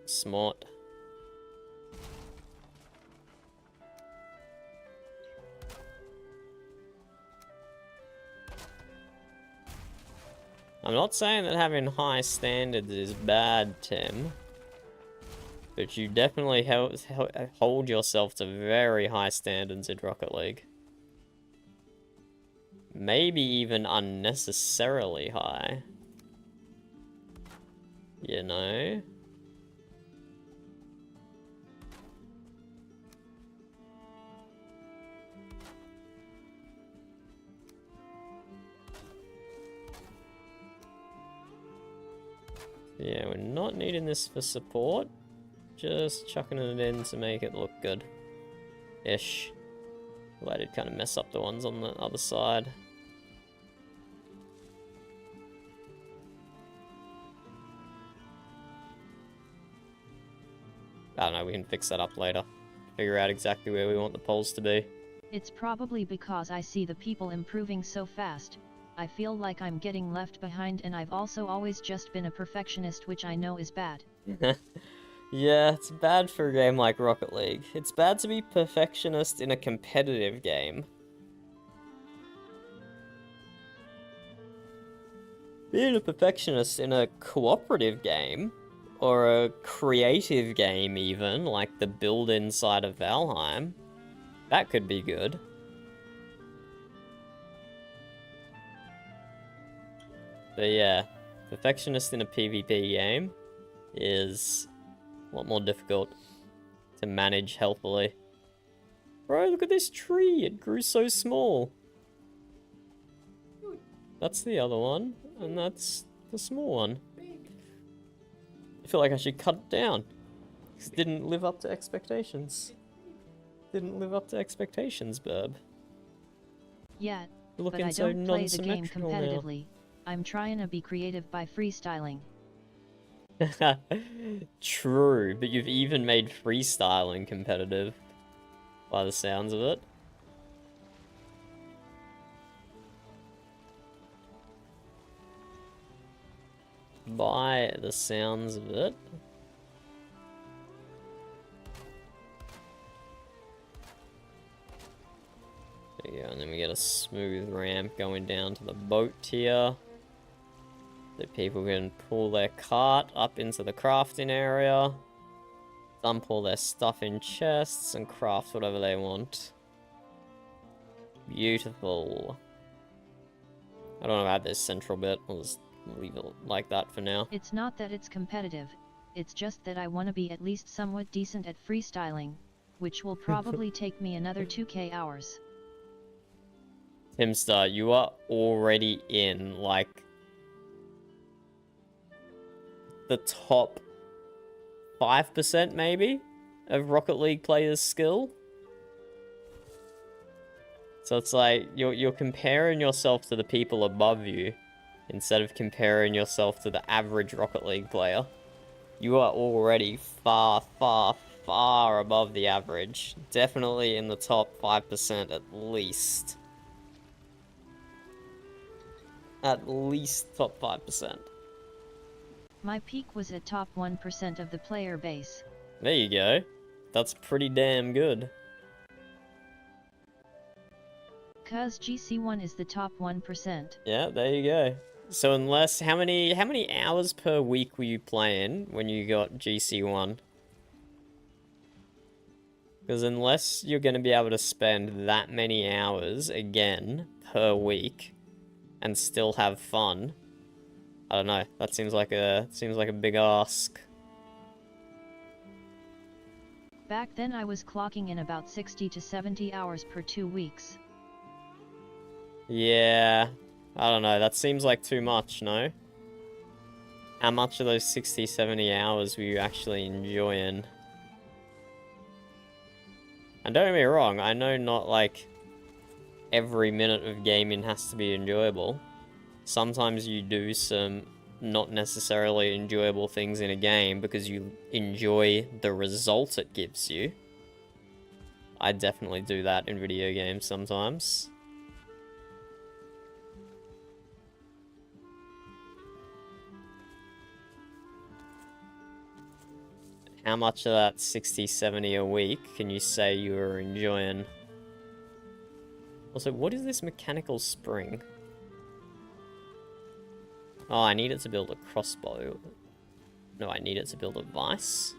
Smart. I'm not saying that having high standards is bad, Tim. But you definitely hold yourself to very high standards in Rocket League. Maybe even unnecessarily high. You know? Yeah, we're not needing this for support. Just chucking it in to make it look good. Ish. Well, I did kind of mess up the ones on the other side. I don't know, we can fix that up later. Figure out exactly where we want the poles to be. It's probably because I see the people improving so fast. I feel like I'm getting left behind, and I've also always just been a perfectionist, which I know is bad. Yeah, it's bad for a game like Rocket League. It's bad to be perfectionist in a competitive game. Being a perfectionist in a cooperative game, or a creative game even, like the build inside of Valheim, that could be good. But yeah, perfectionist in a PvP game is a lot more difficult to manage healthily. Bro, look at this tree! It grew so small! That's the other one, and that's the small one. I feel like I should cut it down. Because it didn't live up to expectations. Didn't live up to expectations, Burb. Yeah, You're but I so don't play the game non-symmetrical competitively. I'm trying to be creative by freestyling. Now. True, but you've even made freestyling competitive. By the sounds of it. by the sounds of it. There you go, and then we get a smooth ramp going down to the boat here. So people can pull their cart up into the crafting area. Dump all their stuff in chests and craft whatever they want. Beautiful. I don't know about this central bit. I'll just leave it like that for now. It's not that it's competitive, it's just that I want to be at least somewhat decent at freestyling, which will probably take me another 2k hours. Timstar, you are already in, like, the top 5% maybe of Rocket League players' skill. So it's like, you're comparing yourself to the people above you, instead of comparing yourself to the average Rocket League player. You are already far, far, far above the average. Definitely in the top 5% at least. At least top 5%. My peak was at top 1% of the player base. There you go. That's pretty damn good. Cause GC1 is the top 1%. Yeah, there you go. So unless, how many hours per week were you playing when you got GC1? Because unless you're going to be able to spend that many hours again per week and still have fun, I don't know. That seems like a big ask. Back then I was clocking in about 60 to 70 hours per 2 weeks. Yeah, I don't know. That seems like too much, no? How much of those 60, 70 hours were you actually enjoying? And don't get me wrong, I know not like every minute of gaming has to be enjoyable. Sometimes you do some not necessarily enjoyable things in a game because you enjoy the result it gives you. I definitely do that in video games sometimes. How much of that 60, 70 a week can you say you were enjoying? Also, what is this mechanical spring? Oh, I need it to build a crossbow. No, I need it to build a vice.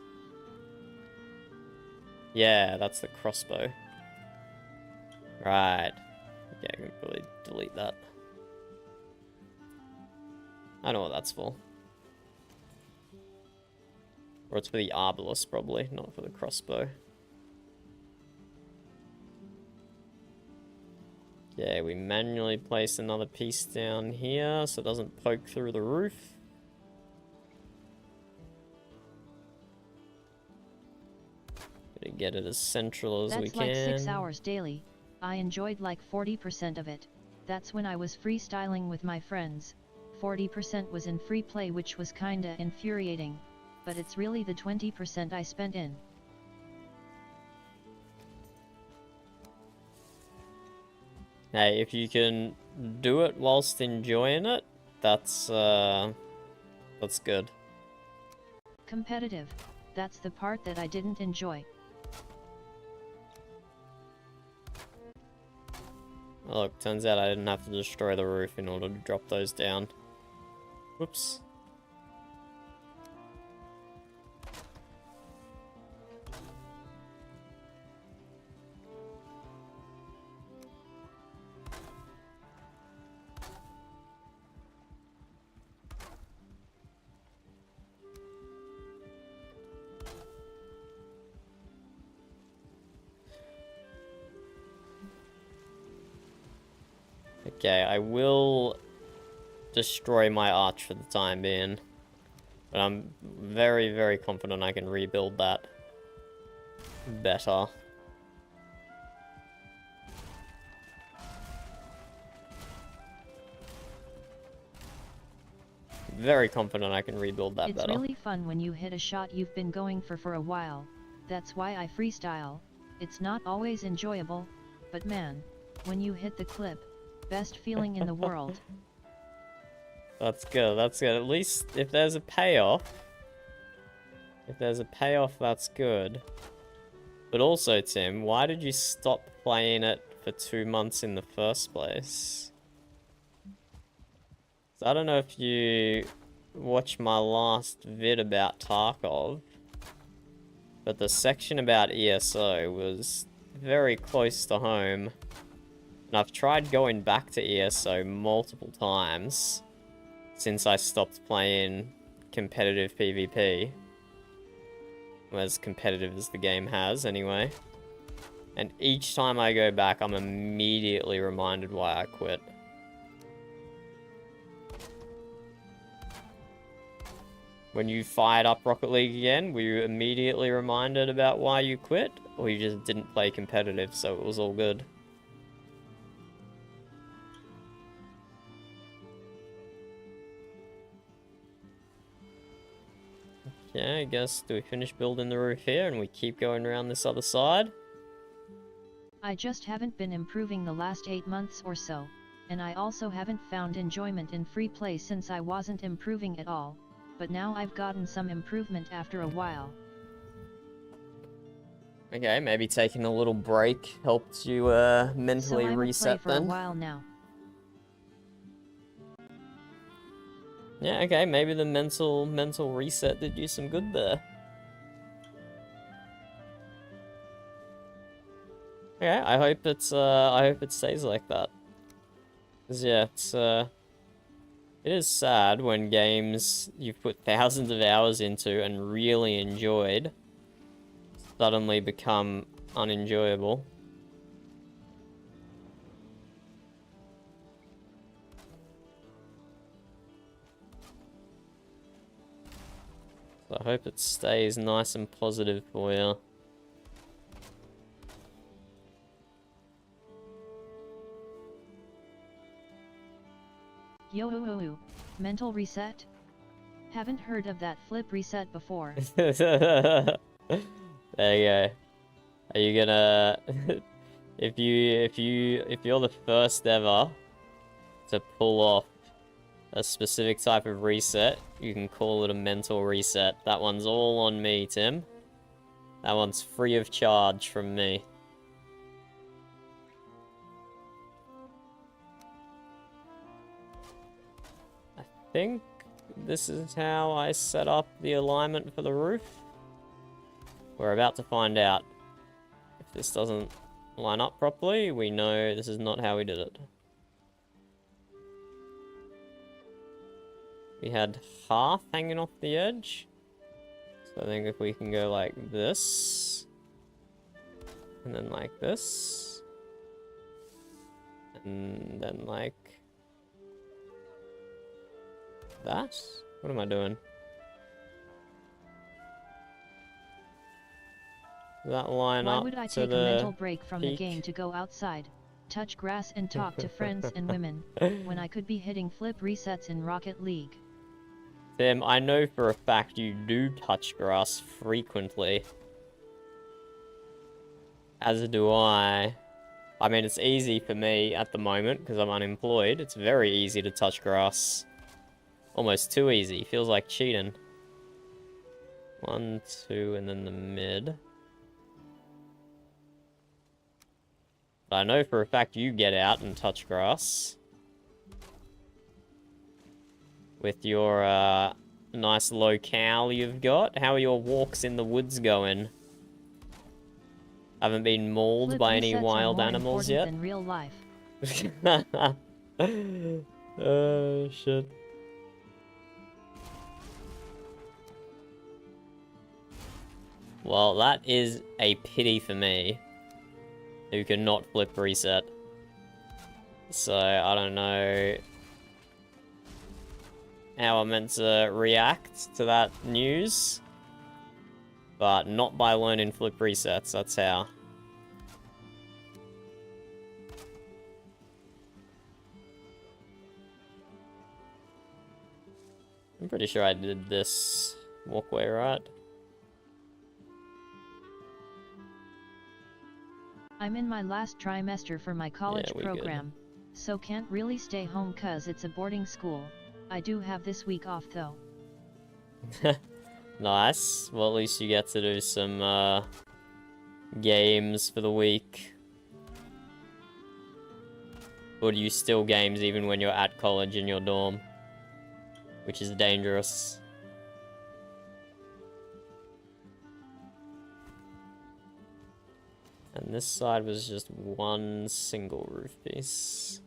Yeah, that's the crossbow. Right. Okay, I can probably delete that. I know what that's for. Or it's for the arbalist, probably, not for the crossbow. Yeah, we manually place another piece down here so it doesn't poke through the roof. Gotta get it as central as we can. That's like 6 hours daily. I enjoyed like 40% of it. That's when I was freestyling with my friends. 40% was in free play, which was kinda infuriating. But it's really the 20% I spent in. Hey, if you can do it whilst enjoying it, that's good. Competitive. That's the part that I didn't enjoy. Oh, look, turns out I didn't have to destroy the roof in order to drop those down. Whoops. Okay, I will destroy my arch for the time being. But I'm very, very confident I can rebuild that better. Very confident I can rebuild that better. It's really fun when you hit a shot you've been going for a while. That's why I freestyle. It's not always enjoyable, but man, when you hit the clip, best feeling in the world. That's good, that's good. At least if there's a payoff... If there's a payoff, that's good. But also, Tim, why did you stop playing it for 2 months in the first place? So I don't know if you watched my last vid about Tarkov, but the section about ESO was very close to home. And I've tried going back to ESO multiple times since I stopped playing competitive PvP. As competitive as the game has, anyway. And each time I go back, I'm immediately reminded why I quit. When you fired up Rocket League again, were you immediately reminded about why you quit? Or you just didn't play competitive, so it was all good? Yeah, I guess, do we finish building the roof here and we keep going around this other side? I just haven't been improving the last 8 months or so, and I also haven't found enjoyment in free play since I wasn't improving at all, but now I've gotten some improvement after a while. Okay, maybe taking a little break helped you mentally so I'm reset a play for then. a while now. Yeah, okay, maybe the mental reset did you some good there. Okay, I hope it stays like that. 'Cause yeah, it is sad when games you've put thousands of hours into and really enjoyed suddenly become unenjoyable. So I hope it stays nice and positive for you. Yo, mental reset? Haven't heard of that flip reset before. There you go. Are you gonna if you're the first ever to pull off a specific type of reset, you can call it a mental reset. That one's all on me, Tim. That one's free of charge from me. I think this is how I set up the alignment for the roof. We're about to find out. If this doesn't line up properly, we know this is not how we did it. We had half hanging off the edge. So I think if we can go like this. And then like this. And then like that? What am I doing? Does that line Why up would I to take a the mental break from the peak? game to go outside, touch grass and talk to friends and women, when I could be hitting flip resets in Rocket League? Tim, I know for a fact you do touch grass frequently. As do I. I mean, it's easy for me at the moment because I'm unemployed. It's very easy to touch grass. Almost too easy. Feels like cheating. 1, 2, and then the mid. But I know for a fact you get out and touch grass. With your nice locale you've got. How are your walks in the woods going? Haven't been mauled Flip by any resets are wild more animals important yet? than real life. Oh, shit. Well, that is a pity for me, who cannot flip reset. So, I don't know how I'm meant to react to that news. But not by learning flip resets, that's how. I'm pretty sure I did this walkway right. I'm in my last trimester for my college Yeah, we good. program, so can't really stay home cause it's a boarding school, I do have this week off though. Nice. Well, at least you get to do some games for the week. Or do you still games even when you're at college in your dorm? Which is dangerous. And this side was just one single roof piece.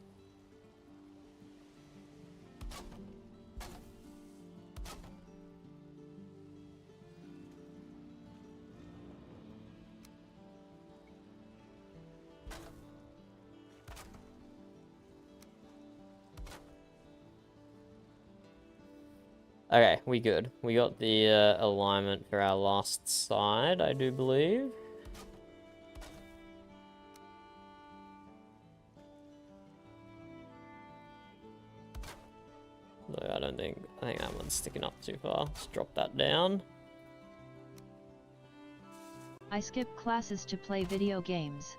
Okay, we good. We got the alignment for our last side, I do believe. No, I don't think. I think that one's sticking up too far. Let's drop that down. I skip classes to play video games.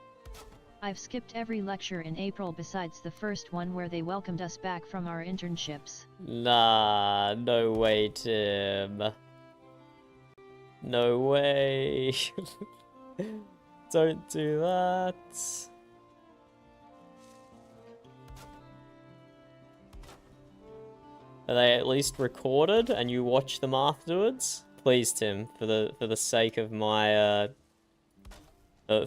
I've skipped every lecture in April besides the first one where they welcomed us back from our internships. Nah, no way, Tim. No way. Don't do that. Are they at least recorded and you watch them afterwards? Please, Tim, for the sake of my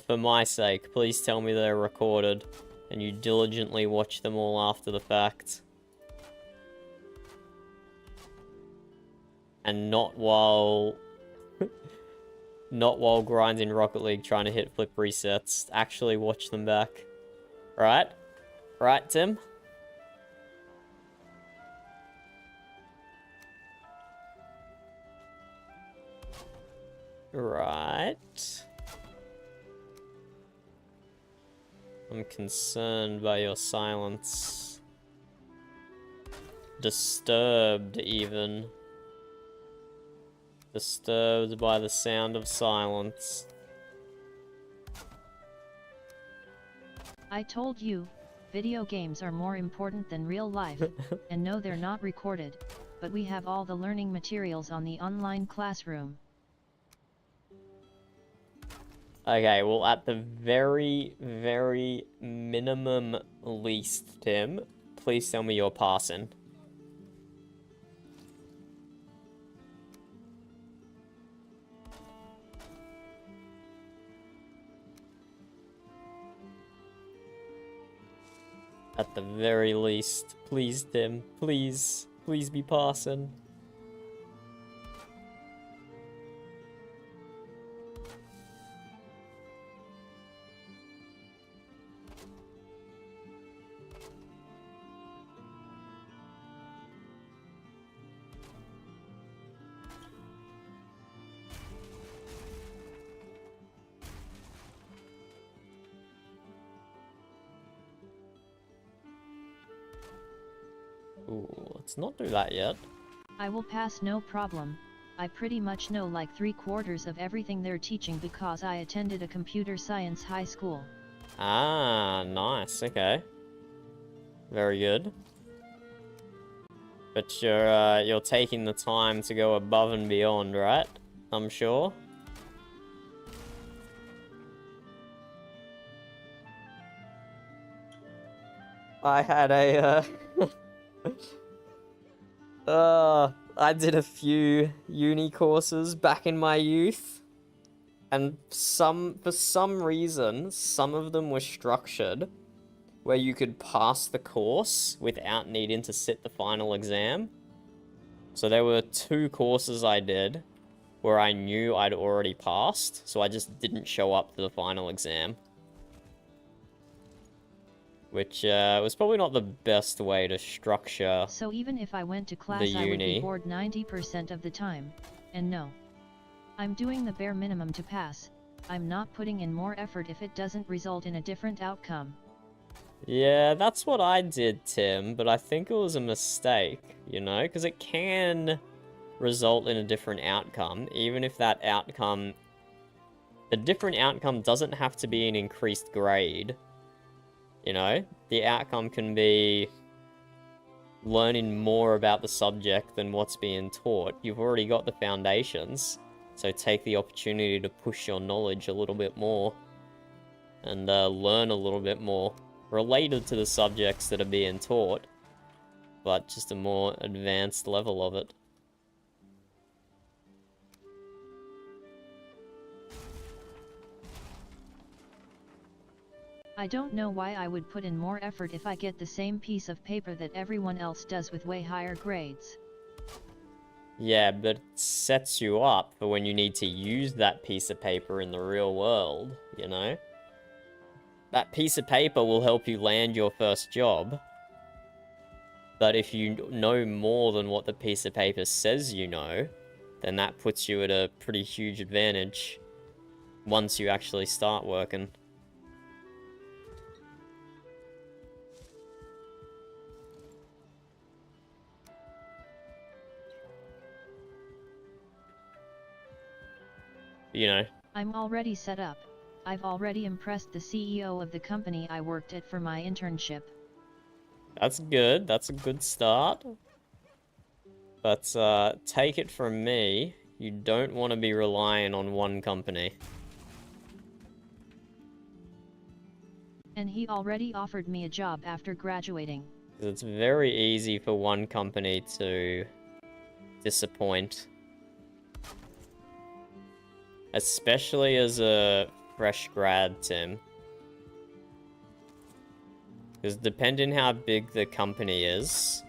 for my sake, please tell me they're recorded and you diligently watch them all after the fact. And not while not while grinding Rocket League trying to hit flip resets. Actually watch them back. Right? Right, Tim? Right. I'm concerned by your silence. Disturbed, even. Disturbed by the sound of silence. I told you, video games are more important than real life, and no, they're not recorded, but we have all the learning materials on the online classroom. Okay, well, at the very, very minimum least, Tim, please tell me you're passing. At the very least, please, Tim, please, please be passing. Ooh, let's not do that yet. I will pass, no problem. I pretty much know like 3/4 of everything they're teaching because I attended a computer science high school. Ah, nice, okay. Very good. But you're taking the time to go above and beyond, right? I'm sure. I had a I did a few uni courses back in my youth, and for some reason, some of them were structured where you could pass the course without needing to sit the final exam. So there were 2 courses I did where I knew I'd already passed, so I just didn't show up to the final exam. Which was probably not the best way to structure. So even if I went to class, I would be bored 90% of the time. And no, I'm doing the bare minimum to pass. I'm not putting in more effort if it doesn't result in a different outcome. Yeah, that's what I did, Tim, but I think it was a mistake, you know, because it can result in a different outcome, even if that outcome... The different outcome doesn't have to be an increased grade. You know, the outcome can be learning more about the subject than what's being taught. You've already got the foundations, so take the opportunity to push your knowledge a little bit more and learn a little bit more related to the subjects that are being taught, but just a more advanced level of it. I don't know why I would put in more effort if I get the same piece of paper that everyone else does with way higher grades. Yeah, but it sets you up for when you need to use that piece of paper in the real world, you know? That piece of paper will help you land your first job. But if you know more than what the piece of paper says you know, then that puts you at a pretty huge advantage once you actually start working. You know. I'm already set up. I've already impressed the CEO of the company I worked at for my internship. That's good. That's a good start. But take it from me, you don't want to be relying on one company. And he already offered me a job after graduating. It's very easy for one company to disappoint. Especially as a fresh grad, Tim. Because depending how big the company is,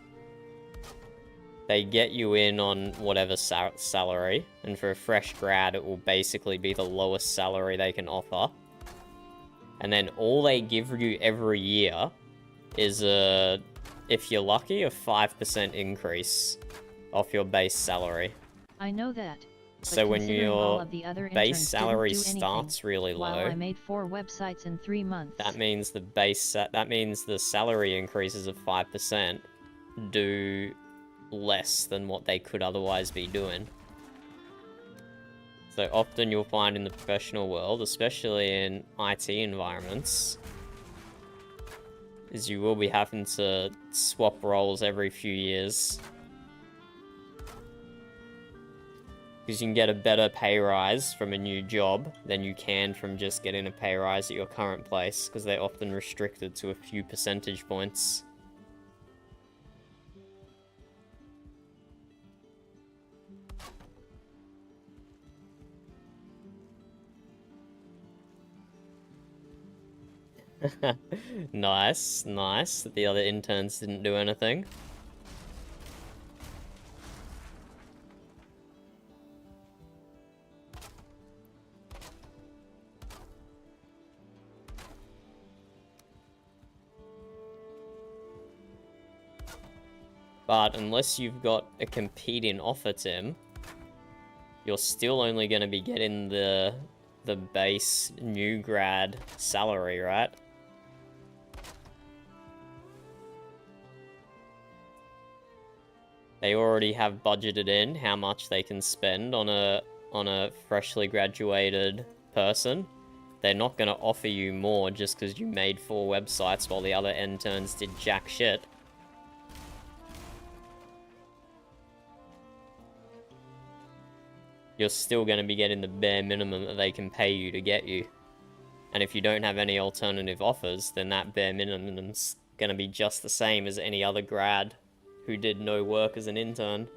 they get you in on whatever salary, and for a fresh grad, it will basically be the lowest salary they can offer. And then all they give you every year is if you're lucky, a 5% increase off your base salary. I know that. So when your base salary anything, starts really low, while I made 4 websites in 3 months. that means the salary increases of 5% do less than what they could otherwise be doing. So often you'll find in the professional world, especially in IT environments, is you will be having to swap roles every few years. Because you can get a better pay rise from a new job than you can from just getting a pay rise at your current place, because they're often restricted to a few percentage points. Nice, nice that the other interns didn't do anything. But unless you've got a competing offer, Tim, you're still only going to be getting the base new grad salary, right? They already have budgeted in how much they can spend on a freshly graduated person. They're not going to offer you more just because you made 4 websites while the other interns did jack shit. You're still going to be getting the bare minimum that they can pay you to get you. And if you don't have any alternative offers, then that bare minimum's going to be just the same as any other grad who did no work as an intern.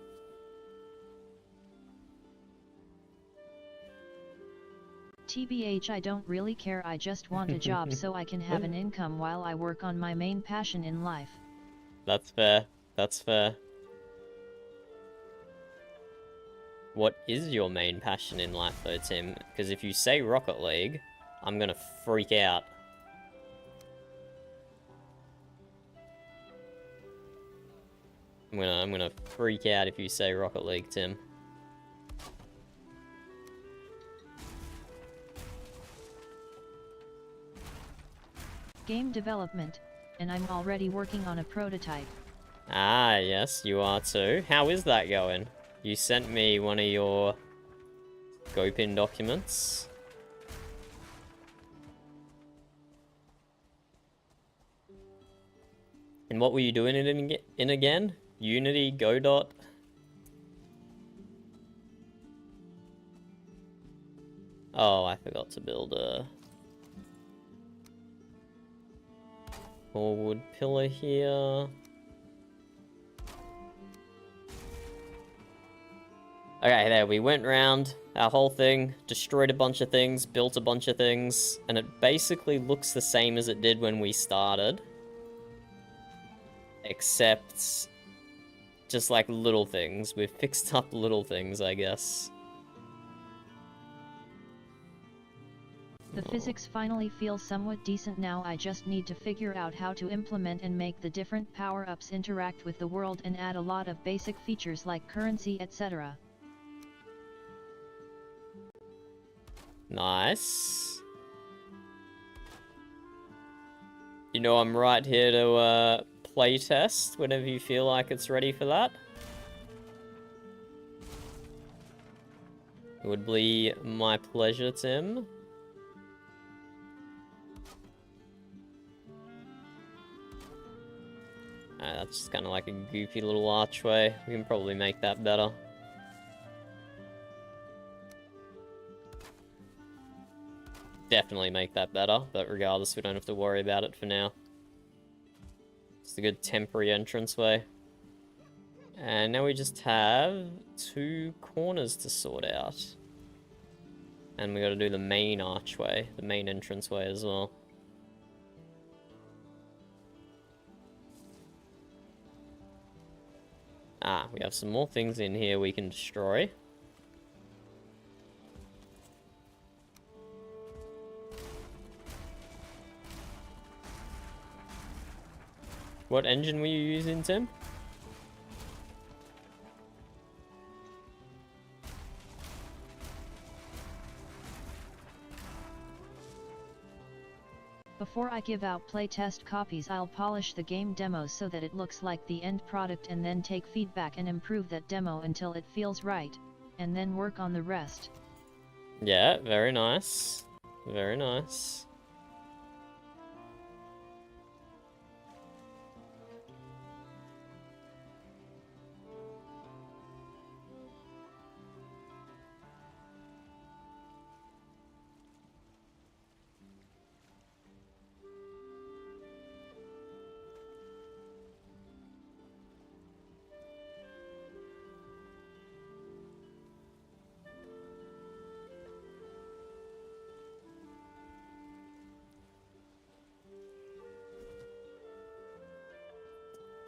TBH, I don't really care, I just want a job so I can have an income while I work on my main passion in life. That's fair. That's fair. What is your main passion in life though, Tim? Because if you say Rocket League, I'm gonna freak out. I'm gonna freak out if you say Rocket League, Tim. Game development, and I'm already working on a prototype. Ah, yes, you are too. How is that going? You sent me one of your scoping documents. And what were you doing in again? Unity, Godot? Oh, I forgot to build a forward pillar here. Okay, there, we went round our whole thing, destroyed a bunch of things, built a bunch of things, and it basically looks the same as it did when we started. Except just like little things. We've fixed up little things, I guess. The physics finally feel somewhat decent now. I just need to figure out how to implement and make the different power-ups interact with the world and add a lot of basic features like currency, etc. Nice. You know, I'm right here to play test whenever you feel like it's ready for that. It would be my pleasure, Tim. That's just kind of like a goofy little archway. We can probably make that better. Definitely make that better, but regardless, we don't have to worry about it for now. It's a good temporary entranceway. And now we just have 2 corners to sort out. And we gotta do the main archway, the main entranceway as well. Ah, we have some more things in here we can destroy. What engine were you using, Tim? Before I give out playtest copies, I'll polish the game demos so that it looks like the end product and then take feedback and improve that demo until it feels right, and then work on the rest. Yeah, very nice. Very nice.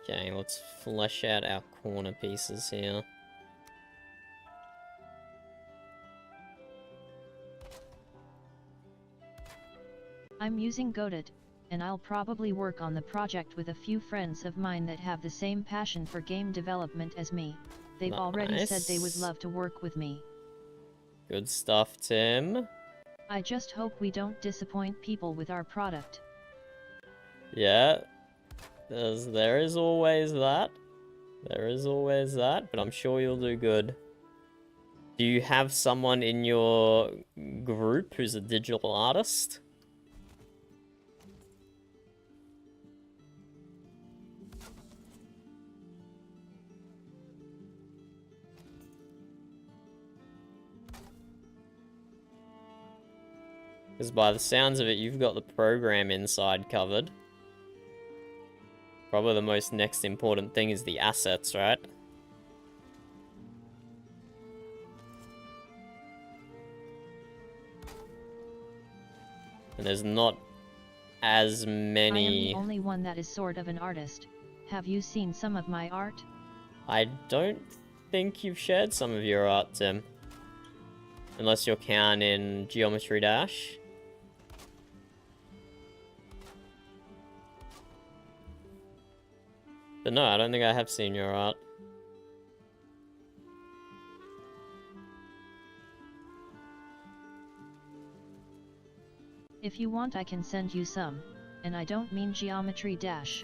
Okay, let's flesh out our corner pieces here. I'm using Godot, and I'll probably work on the project with a few friends of mine that have the same passion for game development as me. They've already said they would love to work with me. Good stuff, Tim. I just hope we don't disappoint people with our product. Yeah, there is always that. There is always that, but I'm sure you'll do good. Do you have someone in your group who's a digital artist? Because by the sounds of it, you've got the program inside covered. Probably the most next important thing is the assets, right? And there's not as many... I am the only one that is sort of an artist. Have you seen some of my art? I don't think you've shared some of your art, Tim. Unless you're counting Geometry Dash. But no, I don't think I have seen your art. If you want, I can send you some. And I don't mean Geometry Dash.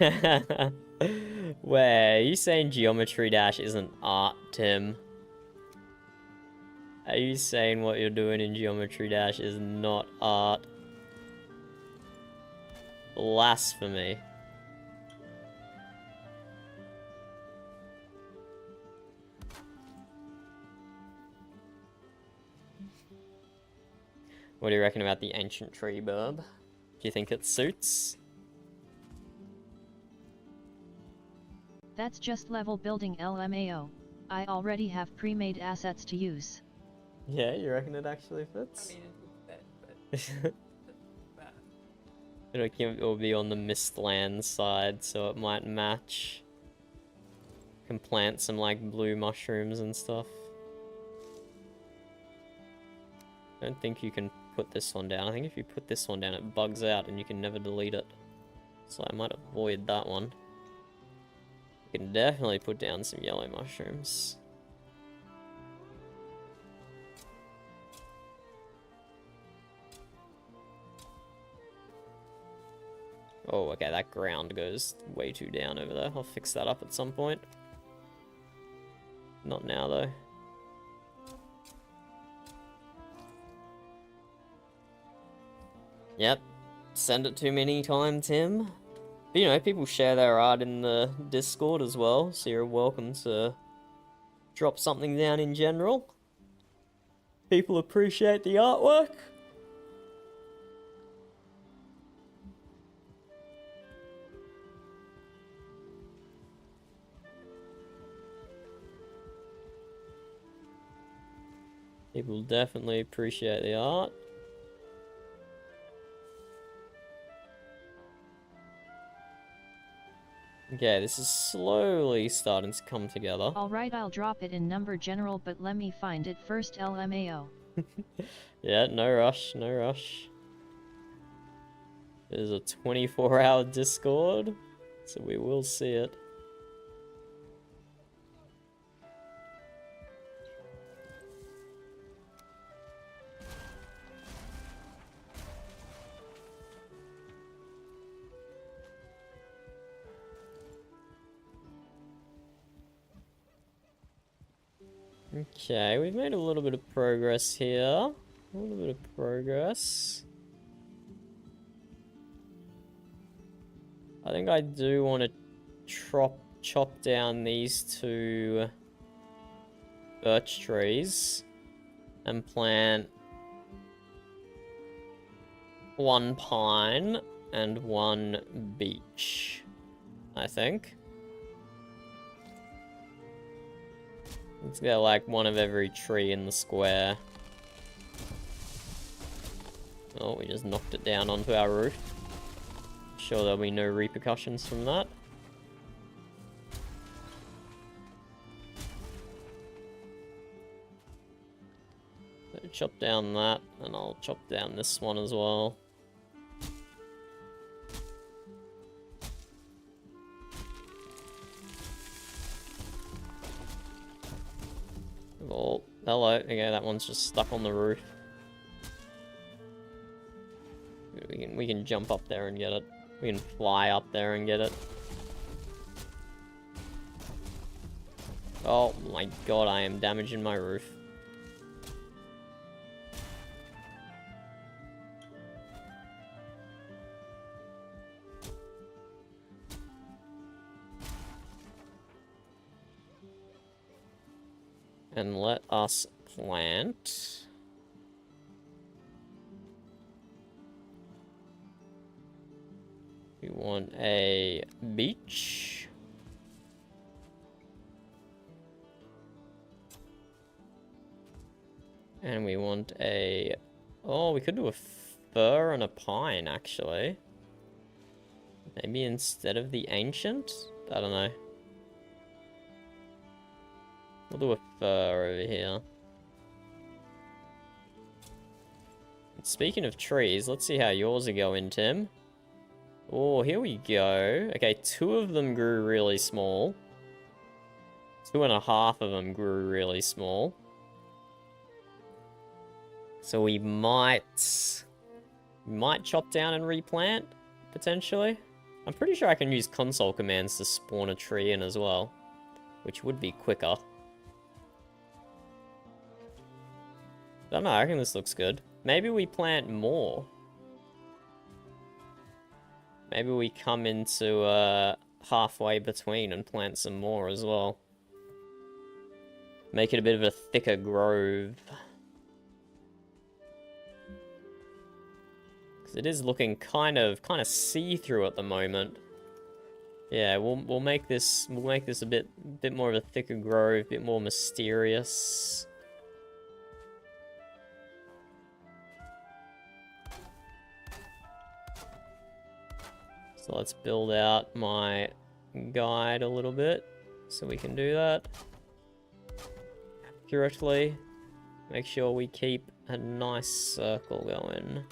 Where? Are you saying Geometry Dash isn't art, Tim? Are you saying what you're doing in Geometry Dash is not art? Blasphemy. What do you reckon about the ancient tree, Burb? Do you think it suits? That's just level building LMAO. I already have pre-made assets to use. Yeah, you reckon it actually I fits? mean, it's a bit, but It'll be on the Mistland side, so it might match. Can plant some like blue mushrooms and stuff. I don't think you can put this one down. I think if you put this one down, it bugs out and you can never delete it. So I might avoid that one. You can definitely put down some yellow mushrooms. Oh, okay, that ground goes way too down over there. I'll fix that up at some point. Not now, though. Yep. Send it to me anytime, Tim. But, you know, people share their art in the Discord as well, so you're welcome to drop something down in general. People appreciate the artwork. People definitely appreciate the art. Okay, this is slowly starting to come together. Alright, I'll drop it in number general, but let me find it first. LMAO. Yeah, no rush, no rush. There's a 24-hour Discord, so we will see it. Okay, we've made a little bit of progress here. A little bit of progress. I think I do want to chop down these two birch trees and plant one pine and one beech, I think. Let's get like one of every tree in the square. Oh, we just knocked it down onto our roof. Sure there'll be no repercussions from that. So chop down that, and I'll chop down this one as well. Oh, hello. Okay, that one's just stuck on the roof. We can jump up there and get it. We can fly up there and get it. Oh my god, I am damaging my roof. And let us plant. We want a beech. And we want a... Oh, we could do a fir and a pine, actually. Maybe instead of the ancient? I don't know. We'll do a fir over here. And speaking of trees, let's see how yours are going, Tim. Oh, here we go. Okay, 2 of them grew really small. 2.5 of them grew really small. So we might chop down and replant, potentially. I'm pretty sure I can use console commands to spawn a tree in as well, which would be quicker. I don't know, I reckon this looks good. Maybe we plant more. Maybe we come into halfway between and plant some more as well. Make it a bit of a thicker grove. It is looking kind of see-through at the moment. Yeah, we'll make this a bit more of a thicker grove, a bit more mysterious. So let's build out my guide a little bit so we can do that accurately. Make sure we keep a nice circle going.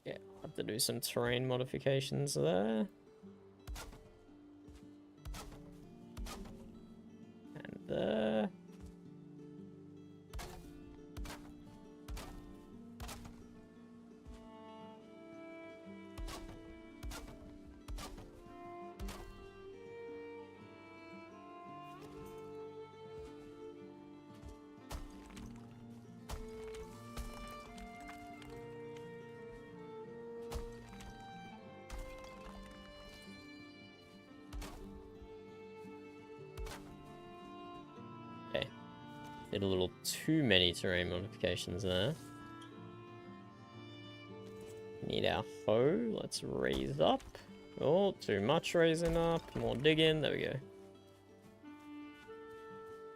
Yeah, have to do some terrain modifications there. And there. Okay. Did a little too many terrain modifications there. Need our hoe. Let's raise up. Oh, too much raising up. More digging. There we go.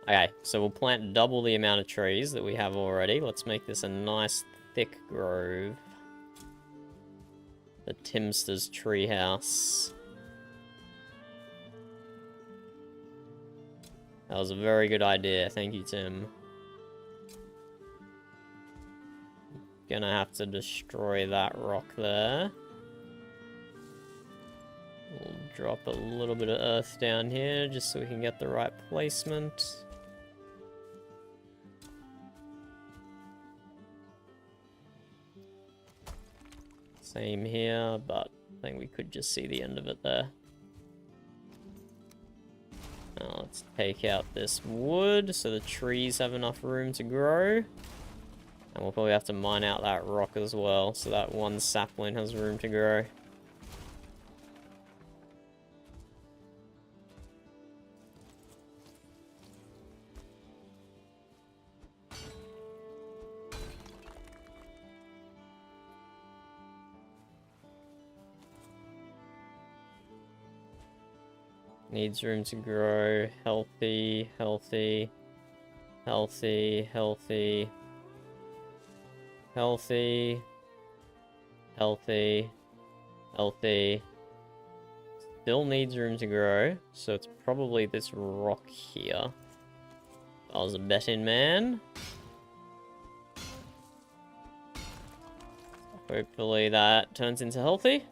Okay, so we'll plant double the amount of trees that we have already. Let's make this a nice thick grove. The Timster's treehouse. That was a very good idea. Thank you, Tim. Gonna have to destroy that rock there. We'll drop a little bit of earth down here just so we can get the right placement. Same here, but I think we could just see the end of it there. Now let's take out this wood so the trees have enough room to grow. And we'll probably have to mine out that rock as well, so that one sapling has room to grow. Needs room to grow. Healthy, healthy, healthy, healthy, healthy, healthy, healthy. Still needs room to grow, so it's probably this rock here. I was a betting man. Hopefully that turns into healthy.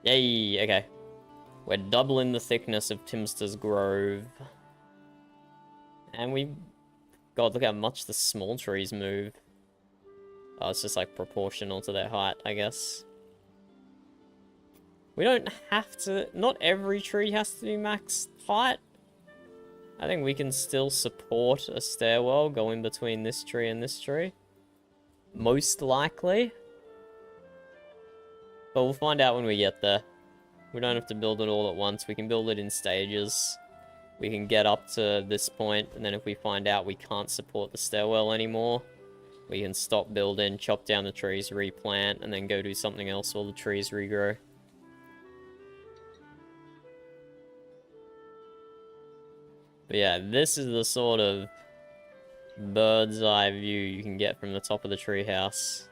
Yay, okay. We're doubling the thickness of Timster's Grove. And we... God, look how much the small trees move. Oh, it's just like proportional to their height, I guess. We don't have to... Not every tree has to be max height. I think we can still support a stairwell going between this tree and this tree. Most likely. But we'll find out when we get there. We don't have to build it all at once. We can build it in stages. We can get up to this point, and then if we find out we can't support the stairwell anymore, we can stop building, chop down the trees, replant, and then go do something else while the trees regrow. But yeah, this is the sort of bird's eye view you can get from the top of the treehouse.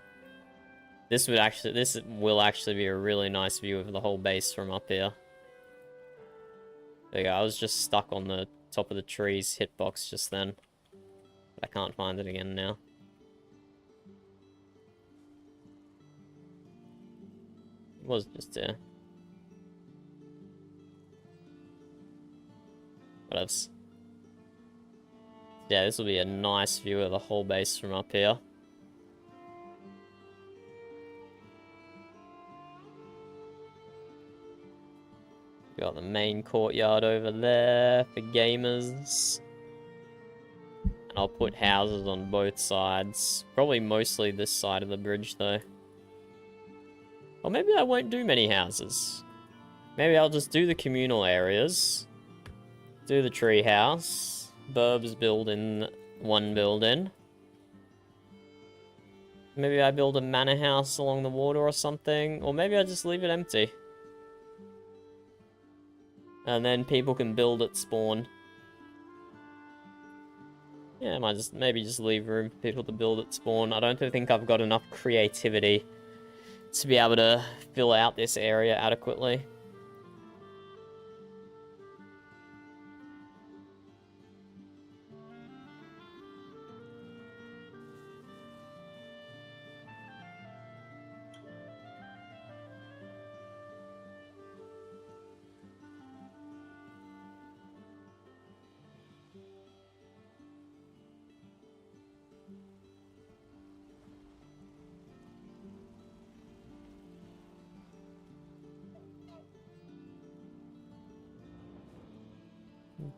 This will actually be a really nice view of the whole base from up here. There you go, I was just stuck on the top of the tree's hitbox just then. But I can't find it again now. It was just there. What else? Yeah, this will be a nice view of the whole base from up here. Got the main courtyard over there for gamers. And I'll put houses on both sides. Probably mostly this side of the bridge, though. Or maybe I won't do many houses. Maybe I'll just do the communal areas. Do the tree house. Burbs build in one building. Maybe I build a manor house along the water or something. Or maybe I just leave it empty. And then people can build at spawn. Yeah, I might just maybe just leave room for people to build at spawn. I don't think I've got enough creativity to be able to fill out this area adequately.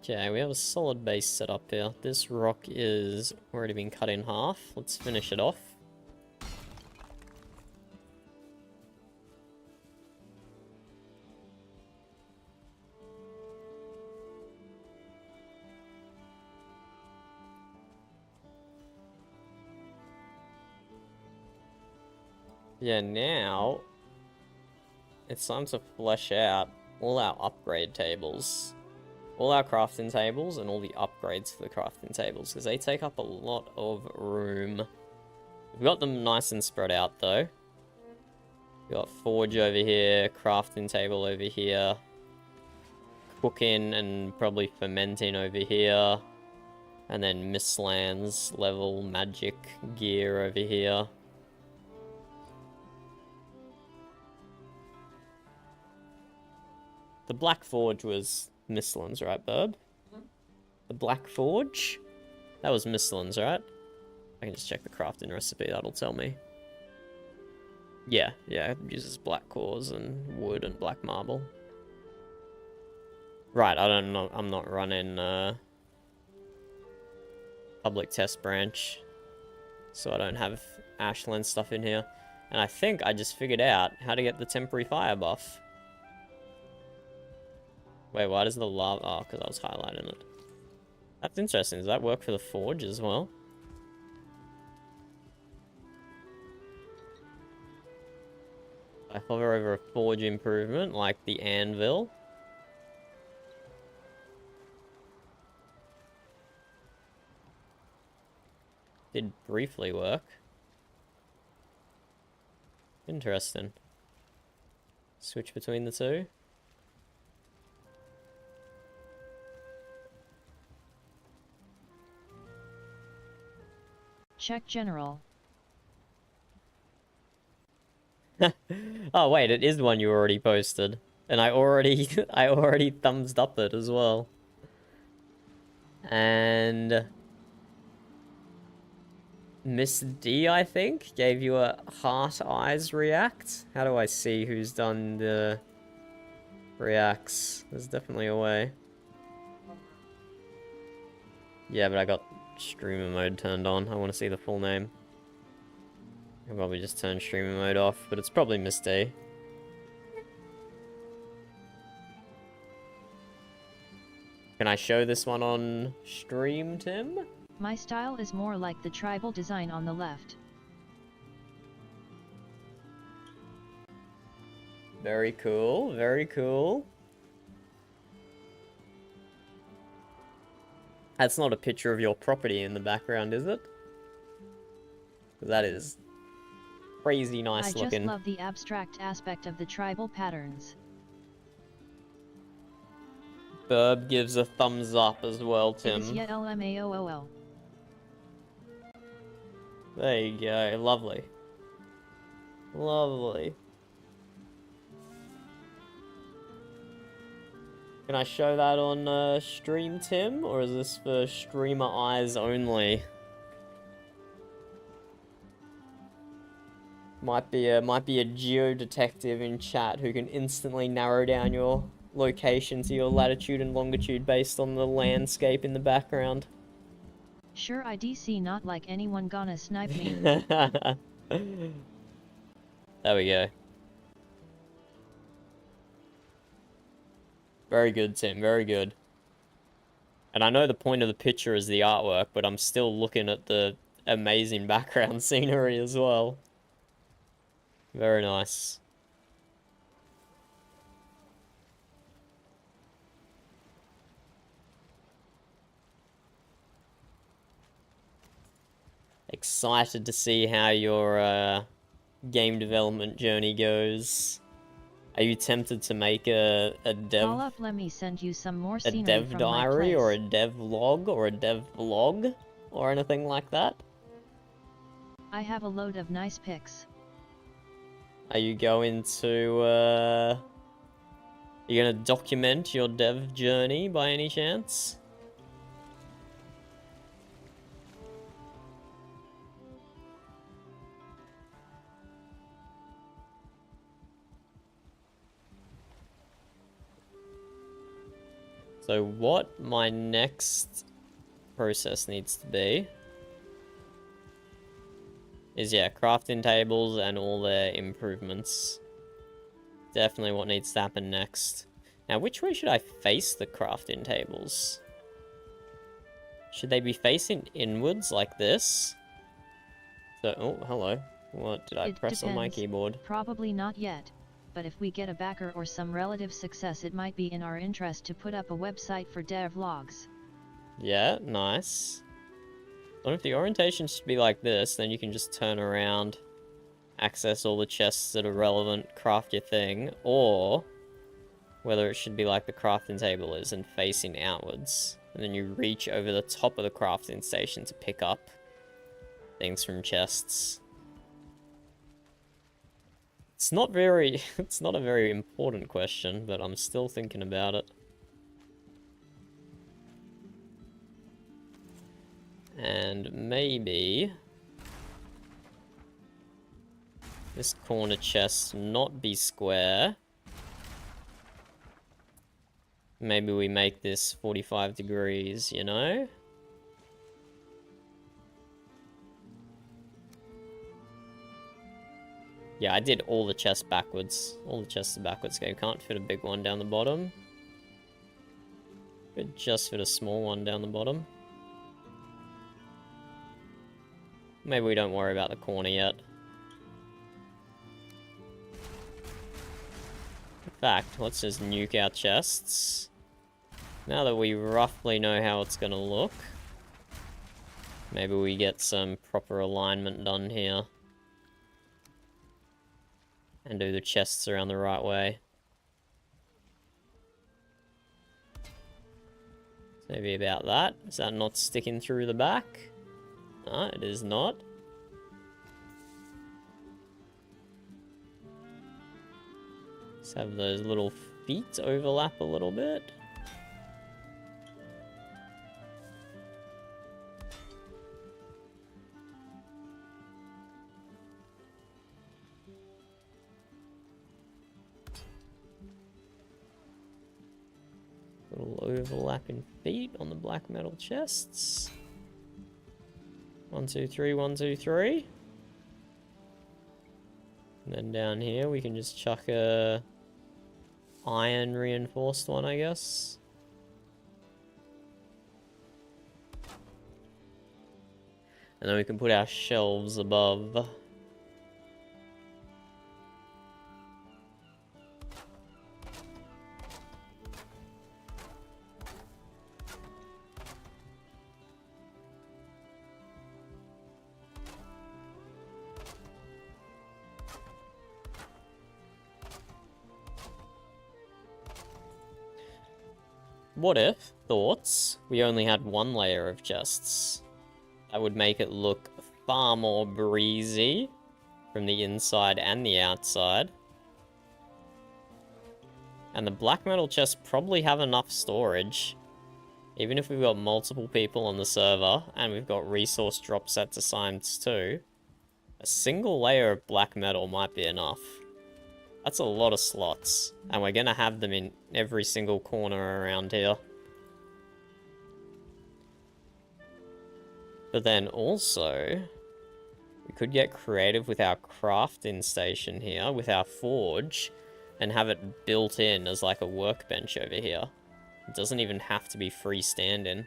Okay, we have a solid base set up here. This rock is already been cut in half. Let's finish it off. Yeah, now it's time to flesh out all our upgrade tables. All our crafting tables and all the upgrades for the crafting tables, because they take up a lot of room. We've got them nice and spread out, though. We've got forge over here, crafting table over here, cooking and probably fermenting over here, and then Mistlands level magic gear over here. The Black Forge was Mistlands, right, Burb? The Black Forge? That was Mistlands, right? I can just check the crafting recipe, that'll tell me. Yeah, it uses black cores and wood and black marble. Right, I don't know, I'm not running public test branch, so I don't have Ashlands stuff in here. And I think I just figured out how to get the temporary fire buff. Wait, why does the lava... Oh, because I was highlighting it. That's interesting. Does that work for the forge as well? I hover over a forge improvement, like the anvil. Did briefly work. Interesting. Switch between the two. Check general. Oh wait, it is one you already posted. And I already thumbs up it as well. And Miss D, I think, gave you a heart eyes react. How do I see who's done the reacts? There's definitely a way. Yeah, but I got streamer mode turned on. I want to see the full name. I'll probably just turn streamer mode off, but it's probably Miss D. Can I show this one on stream, Tim? My style is more like the tribal design on the left. Very cool, very cool. That's not a picture of your property in the background, is it? That is crazy nice looking. I just love the abstract aspect of the tribal patterns. Burb gives a thumbs up as well, Tim. It is LMAOOL. There you go, lovely. Lovely. Can I show that on stream, Tim? Or is this for streamer eyes only? Might be a geodetective in chat who can instantly narrow down your location to your latitude and longitude based on the landscape in the background. Sure, I DC, not like anyone gonna snipe me. There we go. Very good, Tim, very good. And I know the point of the picture is the artwork, but I'm still looking at the amazing background scenery as well. Very nice. Excited to see how your game development journey goes. Are you tempted to make a Call up, let me send you some more a scenery dev from diary my or place. a dev log or a dev vlog or anything like that? I have a load of nice pics. Are you going to you gonna document your dev journey by any chance? So what my next process needs to be is, yeah, crafting tables and all their improvements. Definitely what needs to happen next. Now, which way should I face the crafting tables? Should they be facing inwards like this? So, oh, hello. What did I press on my keyboard? Probably not yet, but if we get a backer or some relative success, it might be in our interest to put up a website for devlogs. Yeah, nice. What if the orientation should be like this, then you can just turn around, access all the chests that are relevant, craft your thing, or whether it should be like the crafting table is and facing outwards, and then you reach over the top of the crafting station to pick up things from chests. It's not very, it's not a very important question, but I'm still thinking about it. And maybe this corner chest not be square. Maybe we make this 45 degrees, you know? Yeah, I did all the chests backwards. All the chests are backwards. Okay, can't fit a big one down the bottom. Could just fit a small one down the bottom. Maybe we don't worry about the corner yet. In fact, let's just nuke our chests. Now that we roughly know how it's gonna look, maybe we get some proper alignment done here. And do the chests around the right way. Maybe about that. Is that not sticking through the back? No, it is not. Let's have those little feet overlap a little bit. Little overlapping feet on the black metal chests. 1, 2, 3, 1, 2, 3. And then down here we can just chuck a iron reinforced one, I guess. And then we can put our shelves above. What if, thoughts, we only had one layer of chests? That would make it look far more breezy from the inside and the outside. And the black metal chests probably have enough storage. Even if we've got multiple people on the server, and we've got resource drop sets assigned too, a single layer of black metal might be enough. That's a lot of slots, and we're gonna have them in every single corner around here. But then also, we could get creative with our crafting station here, with our forge, and have it built in as like a workbench over here. It doesn't even have to be freestanding.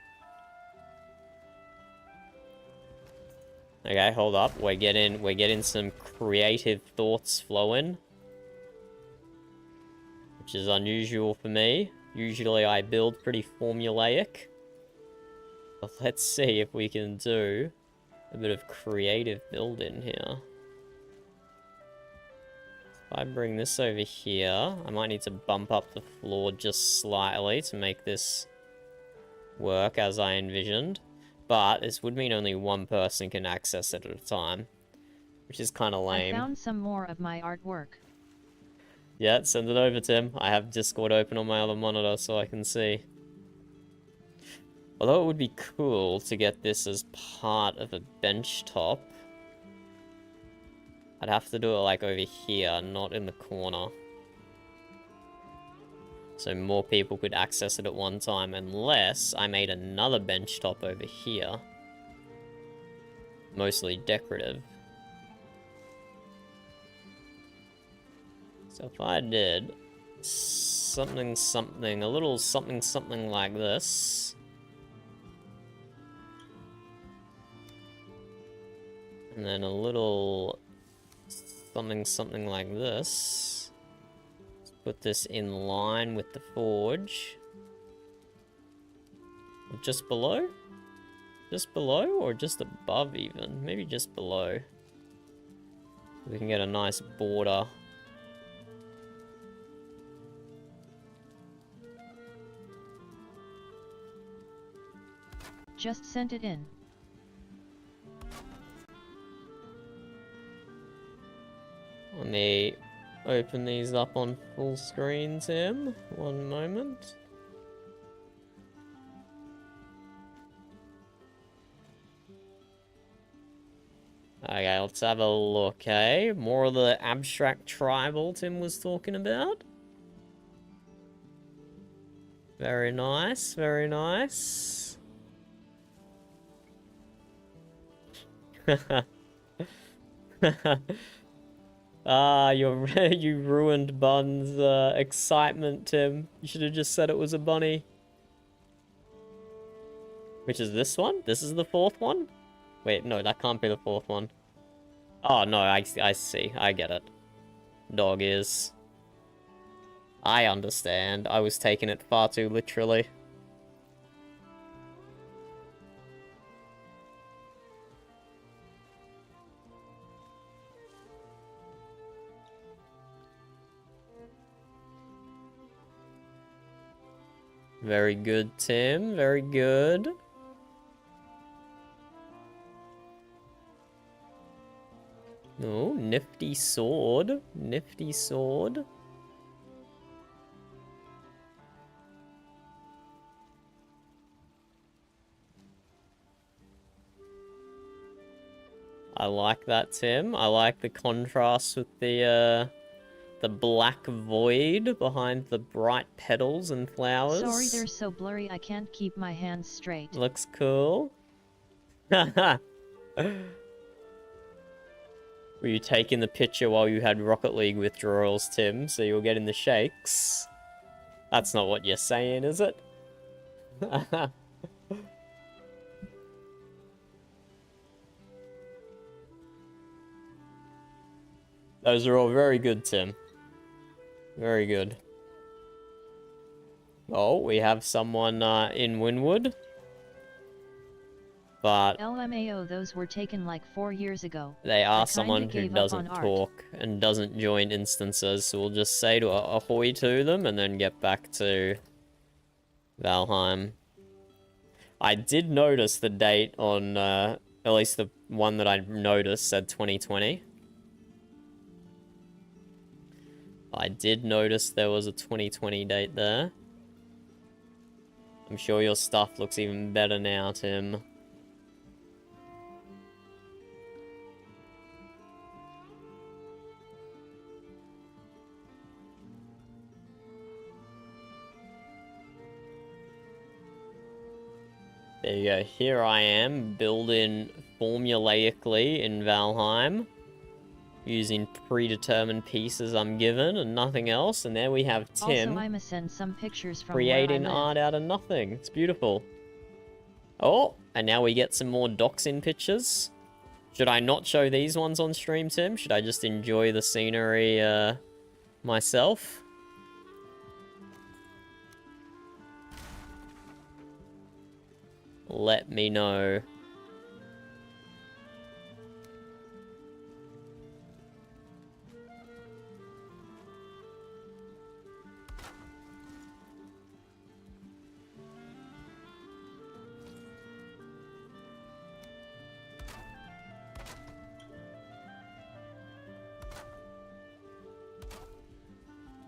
Okay, hold up. We're getting some creative thoughts flowing, which is unusual for me. Usually I build pretty formulaic. But let's see if we can do a bit of creative building here. If I bring this over here, I might need to bump up the floor just slightly to make this work as I envisioned. But this would mean only one person can access it at a time, which is kind of lame. I found some more of my artwork. Yeah, send it over, Tim. I have Discord open on my other monitor so I can see. Although it would be cool to get this as part of a bench top, I'd have to do it like over here, not in the corner. So more people could access it at one time, unless I made another bench top over here. Mostly decorative. So if I did something, a little something like this. And then a little something like this. Put this in line with the forge. Just below? Just below or just above even? Maybe just below. We can get a nice border. Just sent it in. Let me open these up on full screen, Tim. One moment. Okay, let's have a look, eh? More of the abstract tribal Tim was talking about. Very nice, very nice. Ah, you ruined Bun's excitement, Tim. You should have just said it was a bunny. Which is this one? This is the fourth one? Wait, no, that can't be the fourth one. Oh, no, I see. I get it. Dog ears. I understand. I was taking it far too literally. Very good, Tim. Very good. Oh, nifty sword. Nifty sword. I like that, Tim. I like the contrast with the black void behind the bright petals and flowers. Sorry, they're so blurry I can't keep my hands straight. Looks cool. Were you taking the picture while you had Rocket League withdrawals, Tim, so you were getting the shakes? That's not what you're saying, is it? Those are all very good, Tim. Very good. Oh, we have someone in Winwood. But LMAO, those were taken like 4 years ago. they I are kinda someone who gave up doesn't on art. talk and doesn't join instances, so we'll just say to ahoy to them and then get back to Valheim. I did notice the date on, at least the one that I noticed said 2020. I did notice there was a 2020 date there. I'm sure your stuff looks even better now, Tim. There you go. Here I am, building formulaically in Valheim, using predetermined pieces I'm given and nothing else. And there we have Tim Also, I'ma send some pictures from creating where I live. art out of nothing. It's beautiful. Oh, and now we get some more in pictures. Should I not show these ones on stream, Tim? Should I just enjoy the scenery myself? Let me know.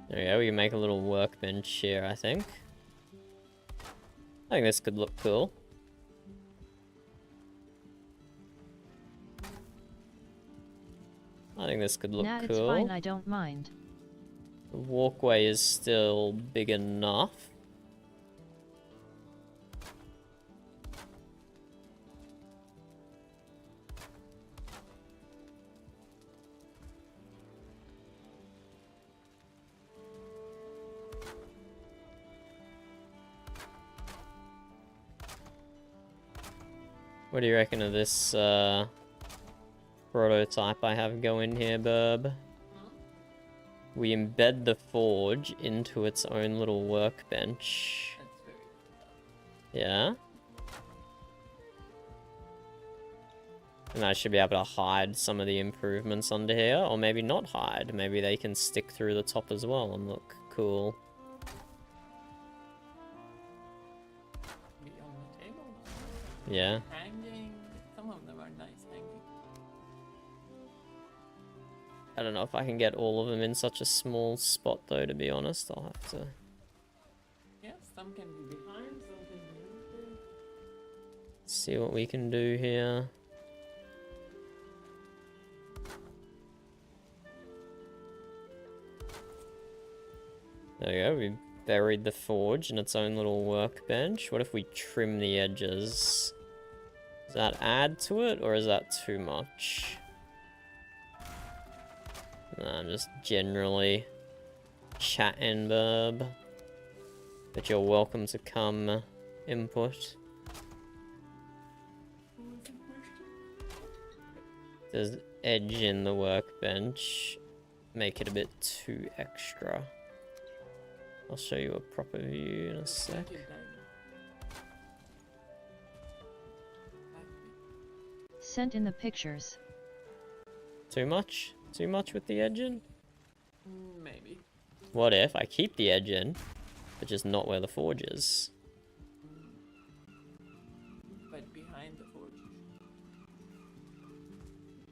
There we go, we can make a little workbench here, I think. I think this could look cool. I think this could look Nah, cool. it's fine, I don't mind. The walkway is still big enough. What do you reckon of this prototype I have going here, Burb? We embed the forge into its own little workbench. That's very Yeah? And I should be able to hide some of the improvements under here, or maybe not hide. Maybe they can stick through the top as well and look cool. be on the table. Yeah. Hanging. Some of them are nice hanging. I don't know if I can get all of them in such a small spot though, to be honest. I'll have to Yeah, some can be behind, some can be in there. see what we can do here. There we go, we buried the forge in its own little workbench. What if we trim the edges? Does that add to it, or is that too much? Nah, I'm just generally chatting, Burb. But you're welcome to come input. There's edge in the workbench. Make it a bit too extra. I'll show you a proper view in a sec. Sent in the pictures. Too much? Too much with the edge in? Maybe. What if I keep the edge in, but just not where the forge is? But behind the forge.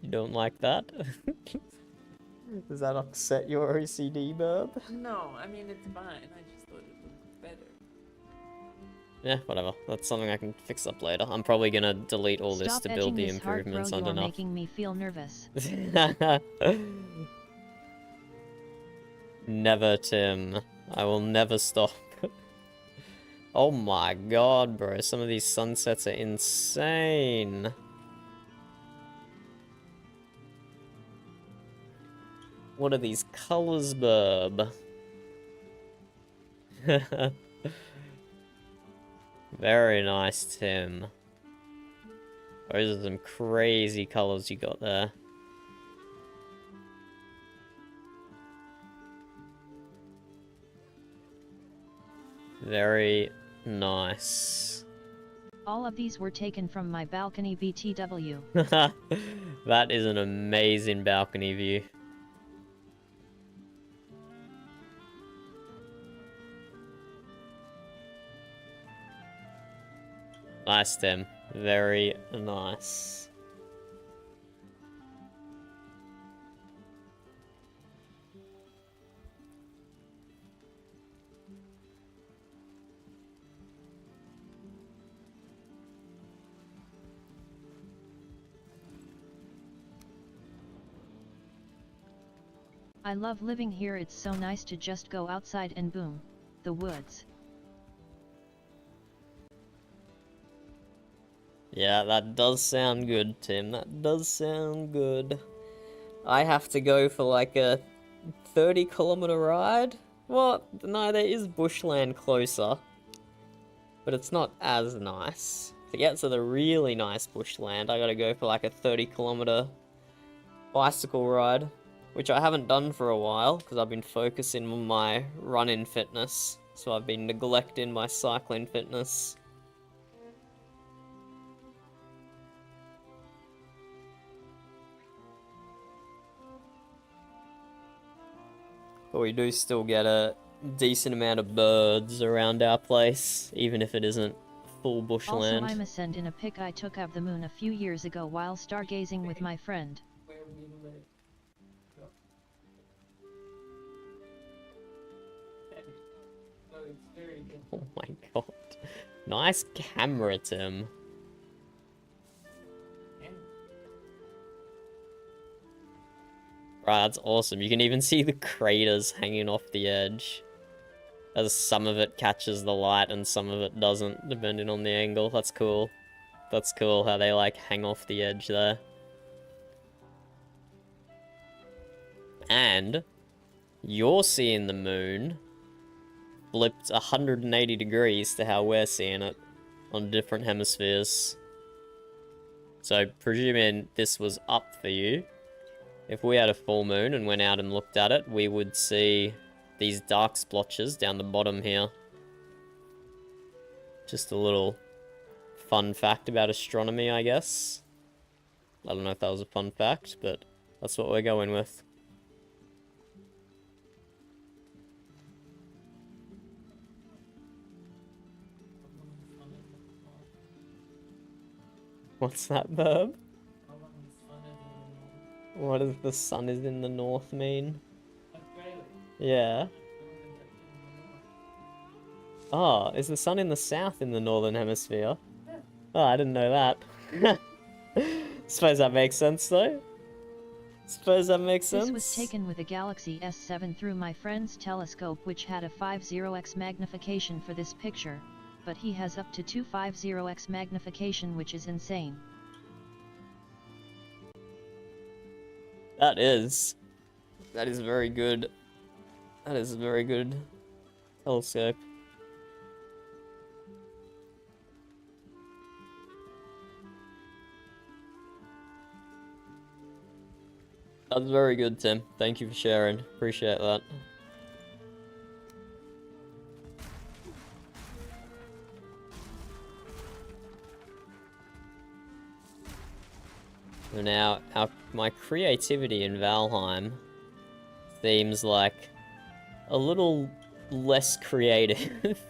You don't like that? Does that upset your OCD, Burb? No, I mean it's fine. I just thought it looked better. Yeah, whatever. That's something I can fix up later. I'm probably gonna delete all this Stop to build edging the this hard, improvements bro. You're underneath. making me feel nervous. Never, Tim. I will never stop. Oh my god, bro. Some of these sunsets are insane. What are these colors, Burb? Very nice, Tim. Those are some crazy colors you got there. Very nice. All of these were taken from my balcony BTW. That is an amazing balcony view. Nice, Tim. Very nice. I love living here, it's so nice to just go outside and boom, the woods. Yeah, that does sound good, Tim. That does sound good. I have to go for like a 30-kilometer ride? Well, no, there is bushland closer. But it's not as nice. To get to the really nice bushland, I gotta go for like a 30-kilometer bicycle ride. Which I haven't done for a while, because I've been focusing on my run-in fitness. So I've been neglecting my cycling fitness. But we do still get a decent amount of birds around our place, even if it isn't full bushland. Also, I'm ascend in a pic I took of the moon a few years ago while stargazing with my friend. Where we live. So it's very good. Oh my god. Nice camera, Tim. Right, that's awesome. You can even see the craters hanging off the edge. As some of it catches the light and some of it doesn't, depending on the angle. That's cool. That's cool how they like hang off the edge there. And you're seeing the moon flipped 180 degrees to how we're seeing it on different hemispheres. So presuming this was up for you, if we had a full moon and went out and looked at it, we would see these dark splotches down the bottom here. Just a little fun fact about astronomy, I guess. I don't know if that was a fun fact, but that's what we're going with. What's that verb? What does the sun is in the north mean? Yeah. Oh, is the sun in the south in the northern hemisphere? Oh, I didn't know that. Suppose that makes sense, though. Suppose that makes sense. This was taken with a Galaxy S7 through my friend's telescope, which had a 50x magnification for this picture, but he has up to 250x magnification, which is insane. That is very good. That is a very good telescope. That's very good, Tim. Thank you for sharing. Appreciate that. So now, my creativity in Valheim seems like a little less creative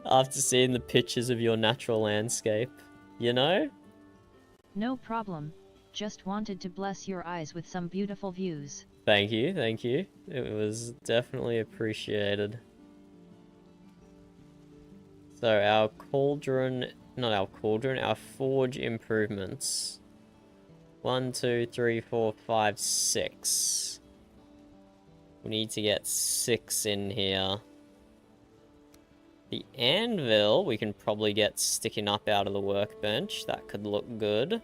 after seeing the pictures of your natural landscape, you know? No problem. Just wanted to bless your eyes with some beautiful views. Thank you, thank you. It was definitely appreciated. So our cauldron, not our cauldron, our forge improvements. 1, 2, 3, 4, 5, 6. We need to get 6 in here. The anvil we can probably get sticking up out of the workbench. That could look good.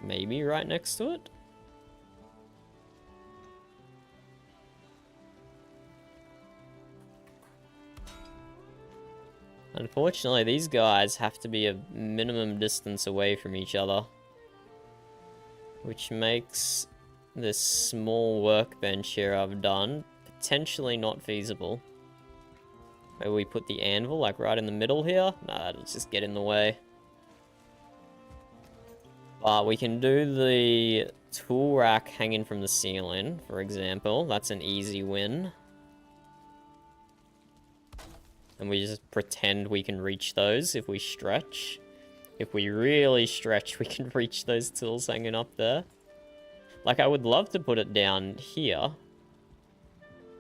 Maybe right next to it? Unfortunately, these guys have to be a minimum distance away from each other, which makes this small workbench here I've done potentially not feasible. Maybe we put the anvil like right in the middle here? Nah, that'll just get in the way. But we can do the tool rack hanging from the ceiling, for example. That's an easy win. And we just pretend we can reach those if we stretch. If we really stretch, we can reach those tools hanging up there. Like, I would love to put it down here.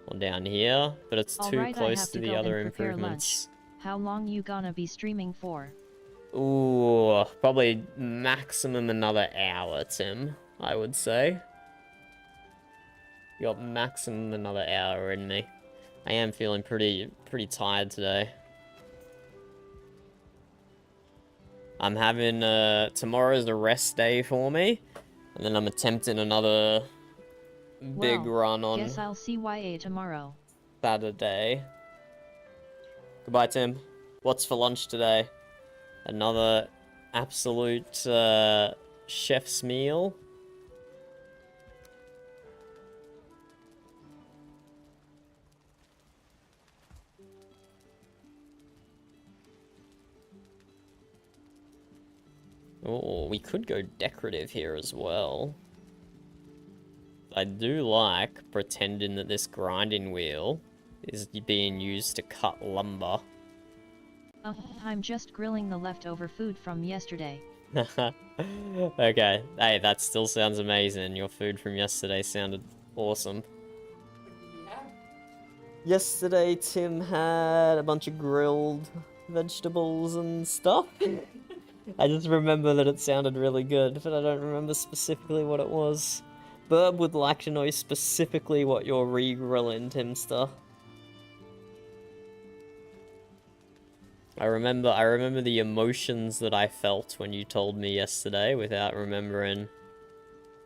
Or down here, but it's too close to the other improvements. How long you gonna be streaming for? Ooh, probably maximum another hour, Tim, I would say. You got maximum another hour in me. I am feeling pretty tired today. I'm having, tomorrow's a rest day for me. And then I'm attempting another big Well, run on guess I'll CYA tomorrow. Saturday. Goodbye, Tim. What's for lunch today? Another absolute, chef's meal. Oh, we could go decorative here as well. I do like pretending that this grinding wheel is being used to cut lumber. I'm just grilling the leftover food from yesterday. Okay, hey, that still sounds amazing. Your food from yesterday sounded awesome. What do you have? Yesterday, Tim had a bunch of grilled vegetables and stuff. I just remember that it sounded really good, but I don't remember specifically what it was. Burb would like to know specifically what you're re-grilling, Timster. I remember the emotions that I felt when you told me yesterday without remembering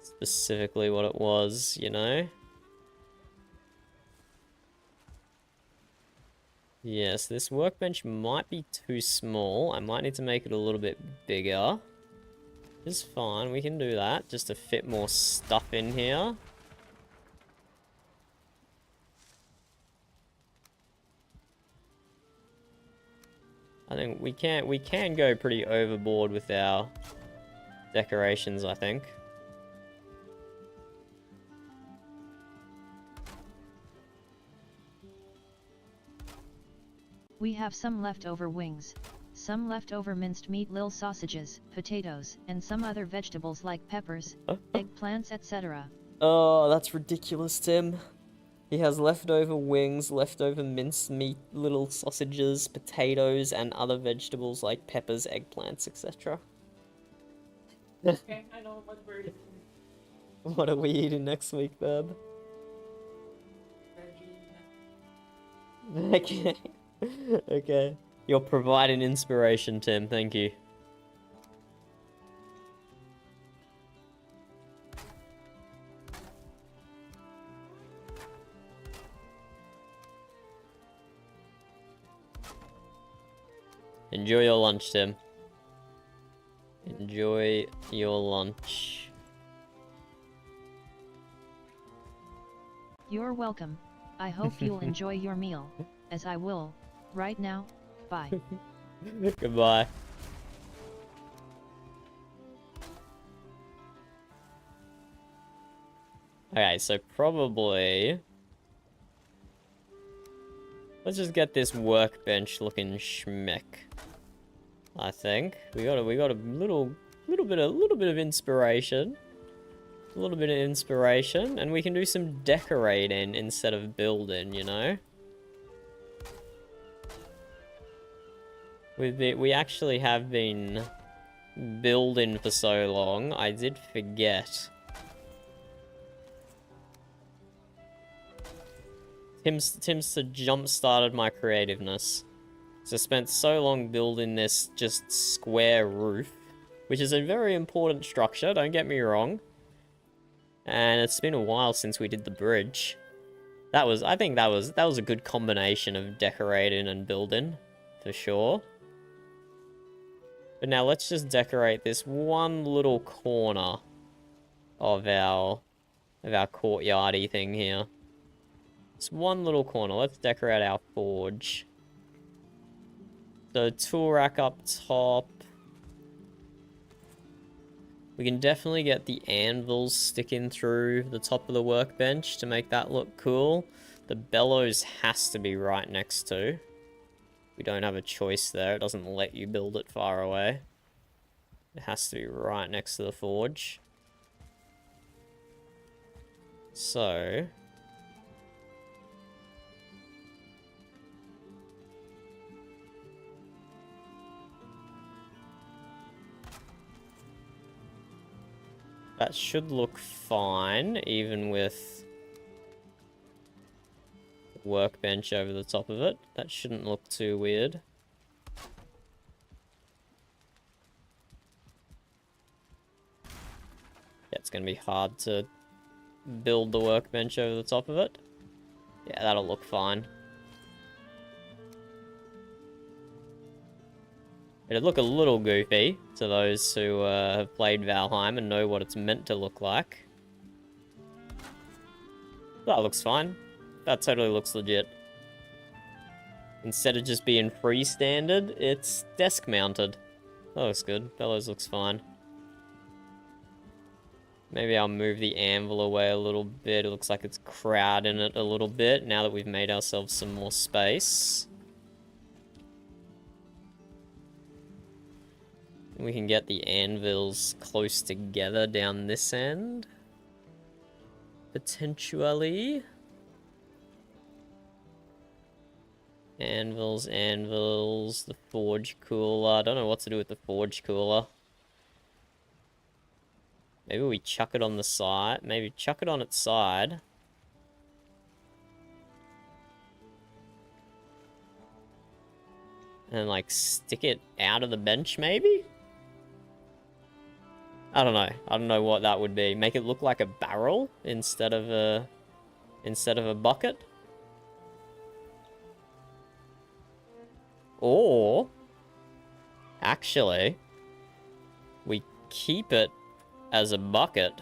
specifically what it was, you know? Yes, this workbench might be too small. I might need to make it a little bit bigger. It's fine, we can do that, just to fit more stuff in here. I think we can go pretty overboard with our decorations, I think. We have some leftover wings, some leftover minced meat, little sausages, potatoes, and some other vegetables like peppers, eggplants, etc. Oh, that's ridiculous, Tim. He has leftover wings, leftover minced meat, little sausages, potatoes, and other vegetables like peppers, eggplants, etc. Okay, I know what we're eating. What are we eating next week, Bub? Veggie. Okay. Okay. You're providing inspiration, Tim. Thank you. Enjoy your lunch, Tim. Enjoy your lunch. You're welcome. I hope you'll enjoy your meal, as I will, right now. Bye. Goodbye. Okay, so probably... Let's just get this workbench looking schmeck. I think we got a little bit of inspiration. A little bit of inspiration, and we can do some decorating instead of building, you know? We actually have been building for so long, I did forget. Tim's jump-started my creativeness. So I spent so long building this just square roof, which is a very important structure, don't get me wrong. And it's been a while since we did the bridge. I think that was a good combination of decorating and building, for sure. But now let's just decorate this one little corner of our courtyardy thing here. It's one little corner. Let's decorate our forge. So tool rack up top. We can definitely get the anvils sticking through the top of the workbench to make that look cool. The bellows has to be right next to. We don't have a choice there. It doesn't let you build it far away. It has to be right next to the forge. So... that should look fine, even with the workbench over the top of it. That shouldn't look too weird. it's going to be hard to build the workbench over the top of it. Yeah, that'll look fine. It'd look a little goofy to those who have played Valheim and know what it's meant to look like. That looks fine. That totally looks legit. Instead of just being freestanding, it's desk mounted. That looks good. Bellows looks fine. Maybe I'll move the anvil away a little bit. It looks like it's crowding it a little bit now that we've made ourselves some more space. We can get the anvils close together down this end. Potentially. Anvils, anvils, the forge cooler. I don't know what to do with the forge cooler. Maybe we chuck it on the side. Maybe chuck it on its side. And like stick it out of the bench maybe? I don't know. I don't know what that would be. Make it look like a barrel instead of a bucket. Or actually we keep it as a bucket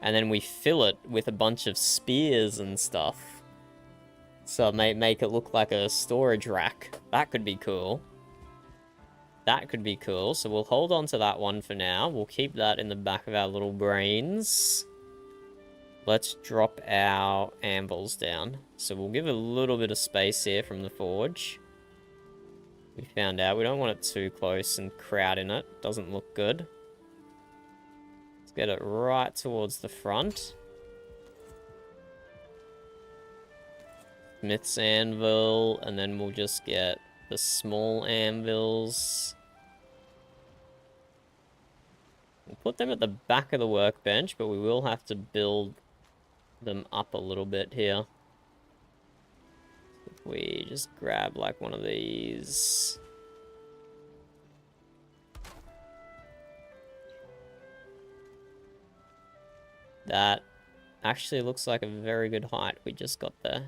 and then we fill it with a bunch of spears and stuff. So make it look like a storage rack. That could be cool. That could be cool. So we'll hold on to that one for now. We'll keep that in the back of our little brains. Let's drop our anvils down. So we'll give a little bit of space here from the forge. We found out we don't want it too close and crowding it. Doesn't look good. Let's get it right towards the front. Smith's anvil, and then we'll just get the small anvils. We'll put them at the back of the workbench, but we will have to build them up a little bit here. If we just grab like one of these. That actually looks like a very good height we just got there.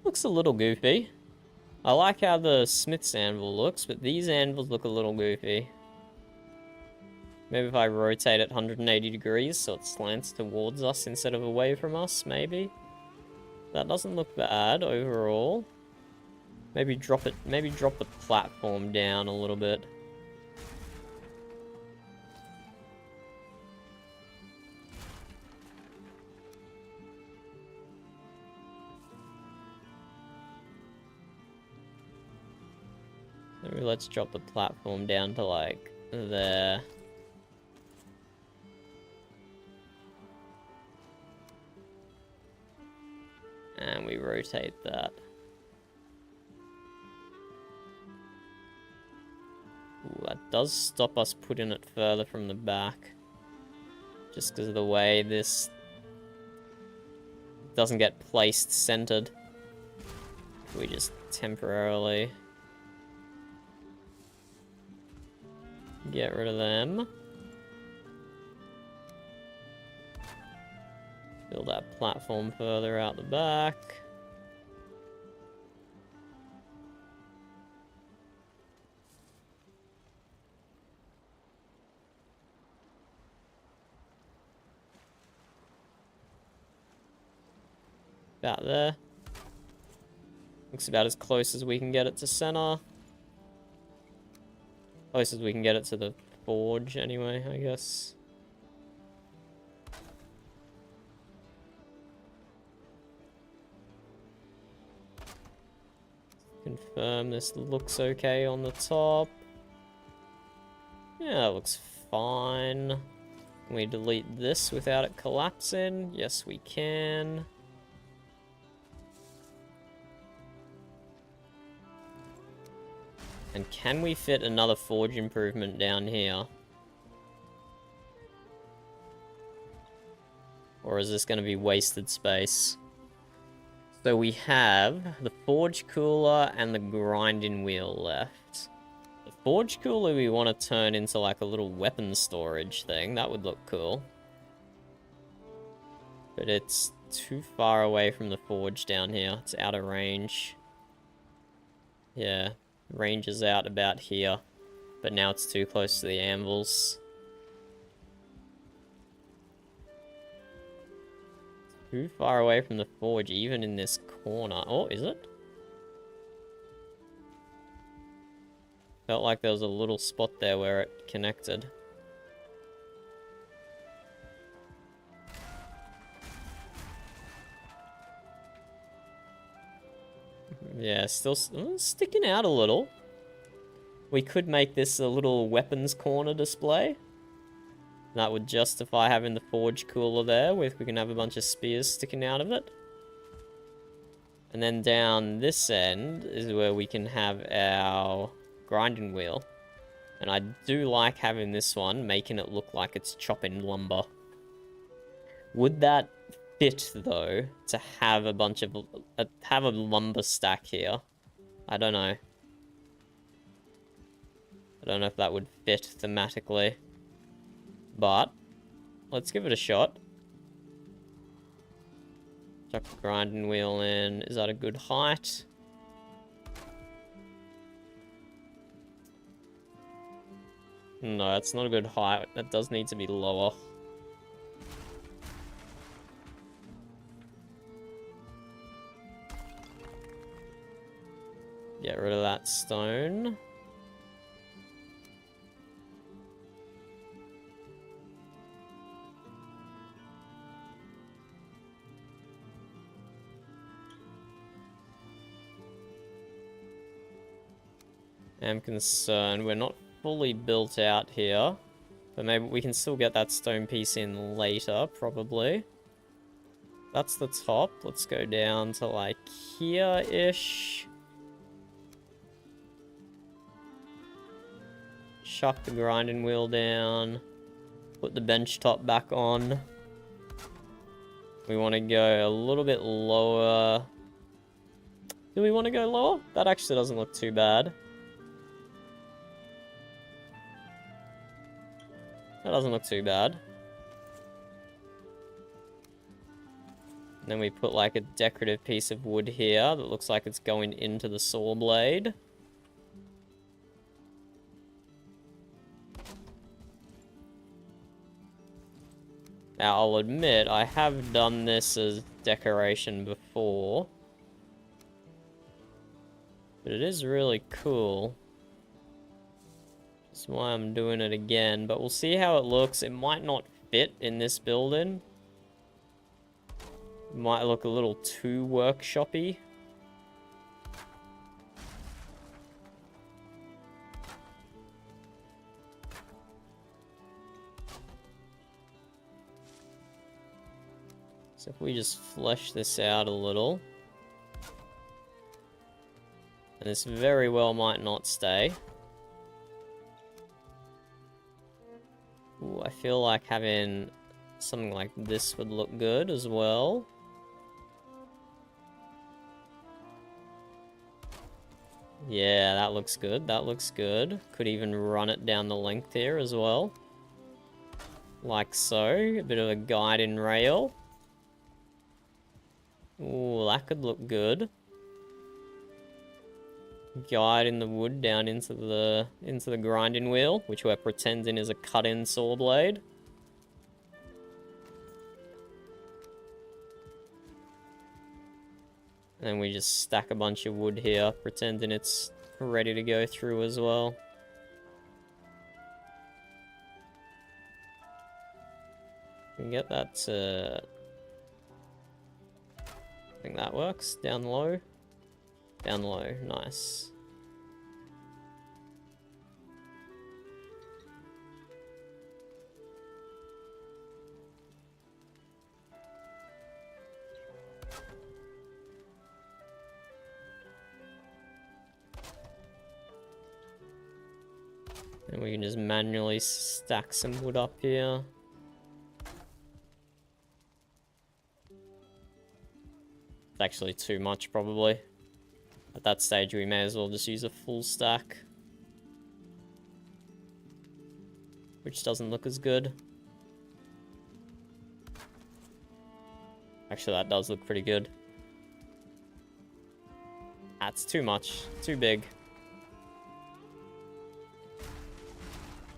Looks a little goofy. I like how the smith's anvil looks, but these anvils look a little goofy. Maybe if I rotate it 180 degrees so it slants towards us instead of away from us, maybe. That doesn't look bad overall. Maybe drop the platform down a little bit. Maybe let's drop the platform down to like there. And we rotate that. Ooh, that does stop us putting it further from the back. Just because of the way this doesn't get placed centered. We just temporarily get rid of them. Build that platform further out the back. About there. Looks about as close as we can get it to center. Close as we can get it to the forge anyway, I guess. Confirm this looks okay on the top. Yeah, that looks fine. Can we delete this without it collapsing? Yes, we can. And can we fit another forge improvement down here? Or is this going to be wasted space? So we have the forge cooler and the grinding wheel left. The forge cooler we want to turn into like a little weapon storage thing. That would look cool. But it's too far away from the forge down here. It's out of range. Yeah, range is out about here. But now it's too close to the anvils. Too far away from the forge, even in this corner. Oh, is it? Felt like there was a little spot there where it connected. Yeah, still sticking out a little. We could make this a little weapons corner display. That would justify having the forge cooler there, we can have a bunch of spears sticking out of it. And then down this end is where we can have our grinding wheel. And I do like having this one, making it look like it's chopping lumber. Would that fit, though, to have a bunch of... have a lumber stack here? I don't know. I don't know if that would fit thematically. But, let's give it a shot. Chuck the grinding wheel in. Is that a good height? No, it's not a good height. That does need to be lower. Get rid of that stone. I'm concerned we're not fully built out here, but maybe we can still get that stone piece in later, probably. That's the top. Let's go down to like here-ish. Chuck the grinding wheel down. Put the bench top back on. We want to go a little bit lower. Do we want to go lower? That actually doesn't look too bad. That doesn't look too bad. And then we put like a decorative piece of wood here that looks like it's going into the saw blade. Now, I'll admit, I have done this as decoration before. But it is really cool. That's why I'm doing it again, but we'll see how it looks. It might not fit in this building. It might look a little too workshoppy. So if we just flesh this out a little. And this very well might not stay. Ooh, I feel like having something like this would look good as well. Yeah, that looks good. That looks good. Could even run it down the length here as well. Like so. A bit of a guiding rail. Ooh, that could look good. Guiding the wood down into the grinding wheel, which we're pretending is a cut-in saw blade. And then we just stack a bunch of wood here, pretending it's ready to go through as well. We can get that to... I think that works. Down low. Down low. Nice. And we can just manually stack some wood up here. It's actually too much, probably. At that stage, we may as well just use a full stack. Which doesn't look as good. Actually, that does look pretty good. That's too much. Too big.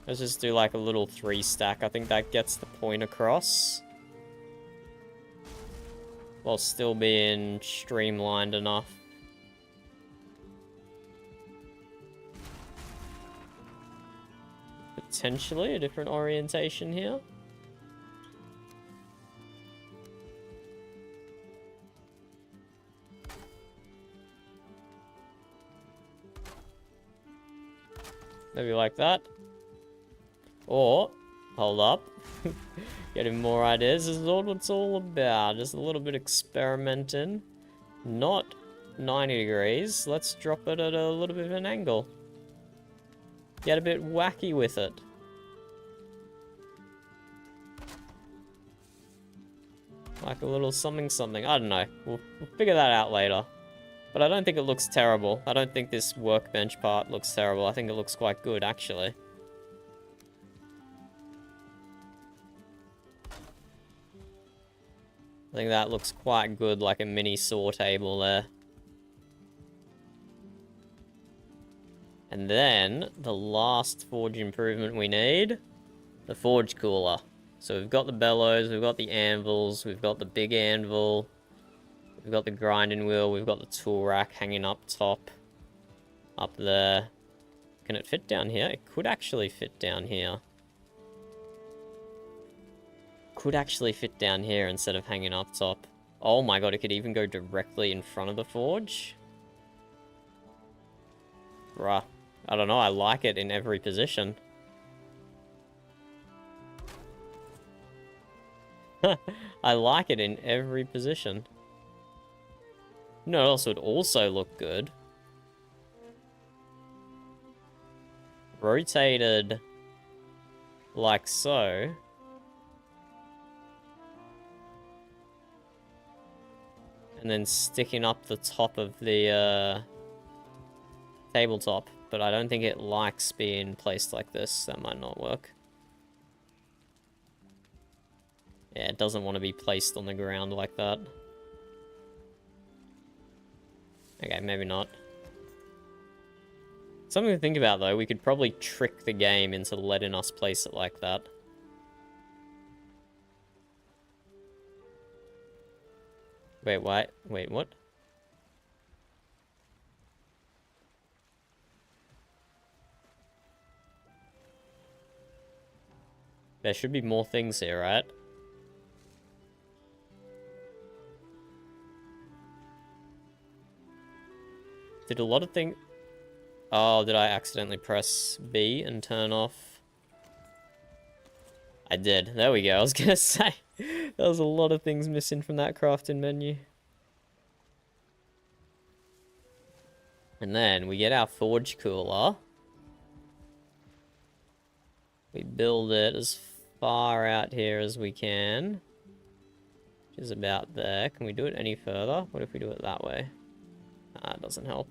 Let's just do like a little 3 stack. I think that gets the point across. While still being streamlined enough. Potentially a different orientation here. Maybe like that. Or, hold up. Getting more ideas. This is all what it's all about. Just a little bit experimenting. Not 90 degrees. Let's drop it at a little bit of an angle. Get a bit wacky with it. Like a little something something. I don't know. We'll figure that out later. But I don't think it looks terrible. I don't think this workbench part looks terrible. I think it looks quite good, actually. I think that looks quite good, like a mini saw table there. And then, the last forge improvement we need, the forge cooler. So we've got the bellows, we've got the anvils, we've got the big anvil, we've got the grinding wheel, we've got the tool rack hanging up top, up there. Can it fit down here? It could actually fit down here. Could actually fit down here instead of hanging up top. Oh my god, it could even go directly in front of the forge. Bruh. I don't know, I like it in every position. I like it in every position. You know what else would also look good? Rotated like so. And then sticking up the top of the tabletop. But I don't think it likes being placed like this. That might not work. Yeah, it doesn't want to be placed on the ground like that. Okay, maybe not. Something to think about, though. We could probably trick the game into letting us place it like that. Wait, what? Wait, what? There should be more things here, right? Did a lot of things... Oh, did I accidentally press B and turn off? I did. There we go. I was gonna say, there was a lot of things missing from that crafting menu. And then we get our forge cooler. We build it as far out here as we can. Which is about there. Can we do it any further? What if we do it that way? Ah, it doesn't help.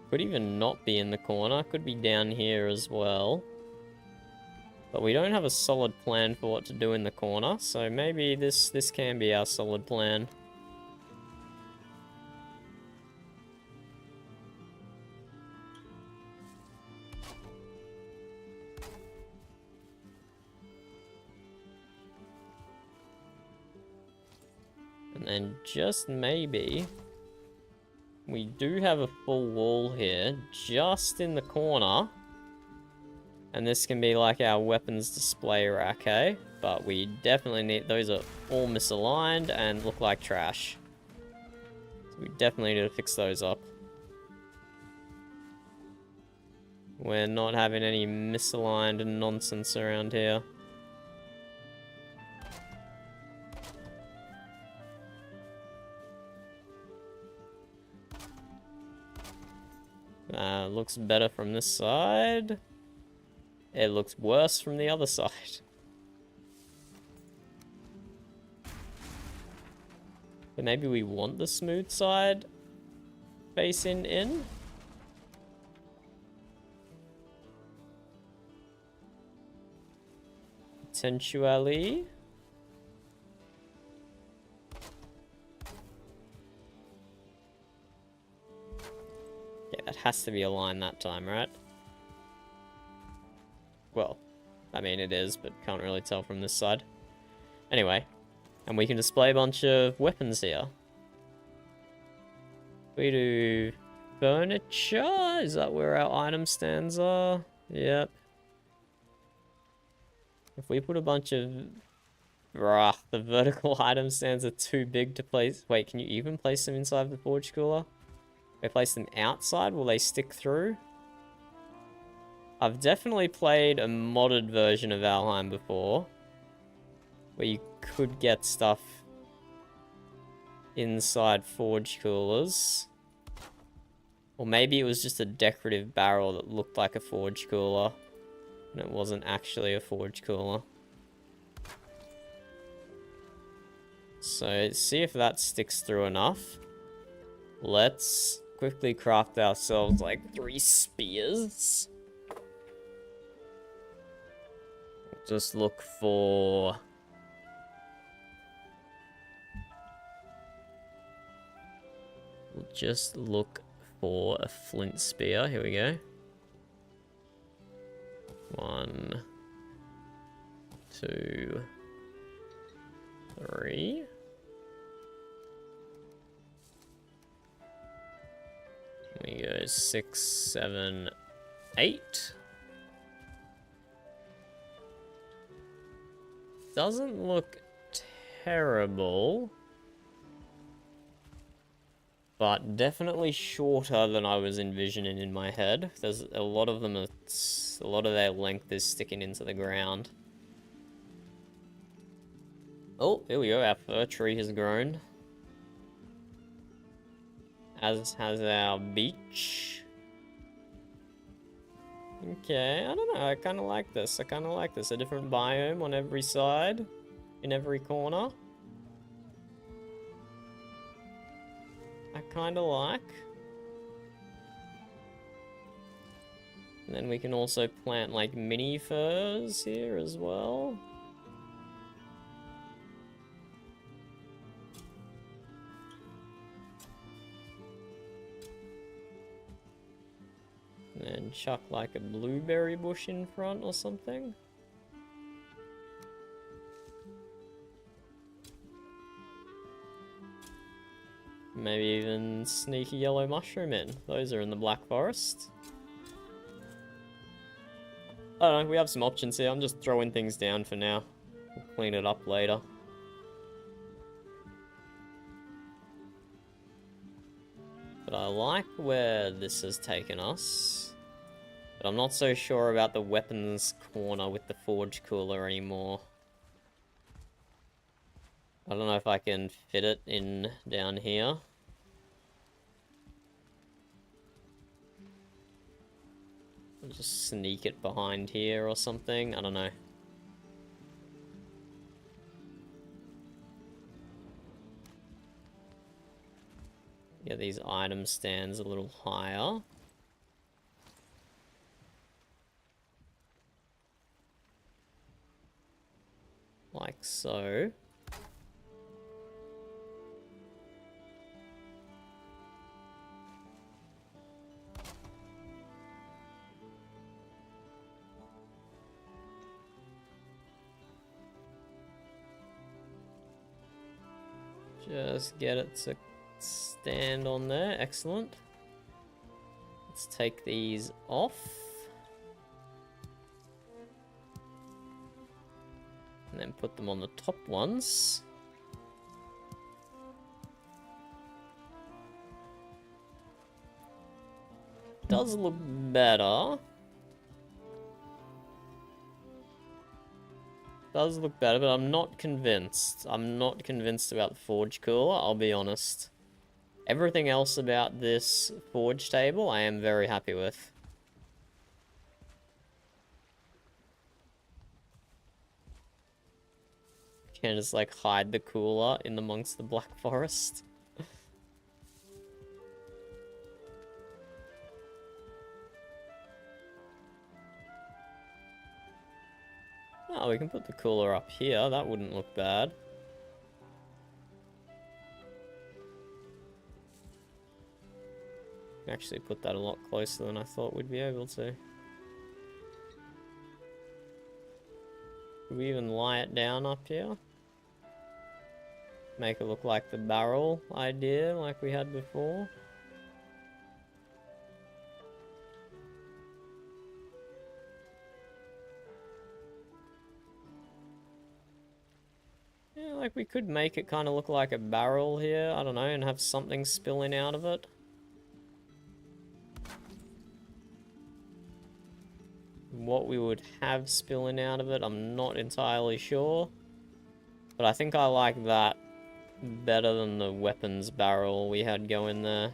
Could even not be in the corner. Could be down here as well. But we don't have a solid plan for what to do in the corner, so maybe this can be our solid plan. And then just maybe... we do have a full wall here, just in the corner. And this can be like our weapons display rack, eh? But we definitely need... those are all misaligned and look like trash. So we definitely need to fix those up. We're not having any misaligned nonsense around here. Looks better from this side. It looks worse from the other side. But maybe we want the smooth side facing in. Potentially. Yeah, that has to be a line that time, right? Well, I mean it is, but can't really tell from this side. Anyway, and we can display a bunch of weapons here. We do furniture. Is that where our item stands are? Yep. If we put a bunch of... the vertical item stands are too big to place. Wait, can you even place them inside the forge cooler? If I place them outside, will they stick through? I've definitely played a modded version of Valheim before, where you could get stuff inside forge coolers. Or maybe it was just a decorative barrel that looked like a forge cooler, and it wasn't actually a forge cooler. So, see if that sticks through enough. Let's quickly craft ourselves like 3 spears. Just look for... We'll just look for a flint spear. Here we go. 1, 2, 3. There we go. 6, 7, 8. Doesn't look terrible, but definitely shorter than I was envisioning in my head. There's a lot of them, a lot of their length is sticking into the ground. Oh, here we go, our fir tree has grown. As has our beech. Okay, I don't know, I kind of like this. A different biome on every side, in every corner. I kind of like. And then we can also plant like mini firs here as well. And then chuck like a blueberry bush in front or something. Maybe even sneak a yellow mushroom in. Those are in the Black Forest. I don't know, we have some options here. I'm just throwing things down for now. We'll clean it up later. But I like where this has taken us. But I'm not so sure about the weapons corner with the forge cooler anymore. I don't know if I can fit it in down here. I'll just sneak it behind here or something. I don't know. Get these item stands a little higher. Like so. Just get it to stand on there. Excellent. Let's take these off. And then put them on the top ones. Does look better. Does look better, but I'm not convinced. I'm not convinced about the forge cooler, I'll be honest. Everything else about this forge table, I am very happy with. Can just like hide the cooler in amongst the black forest. Oh, we can put the cooler up here. That wouldn't look bad. Actually put that a lot closer than I thought we'd be able to. Could we even lie it down up here? Make it look like the barrel idea like we had before. Yeah, like we could make it kind of look like a barrel here, I don't know, and have something spilling out of it. What we would have spilling out of it, I'm not entirely sure. But I think I like that better than the weapons barrel we had going there.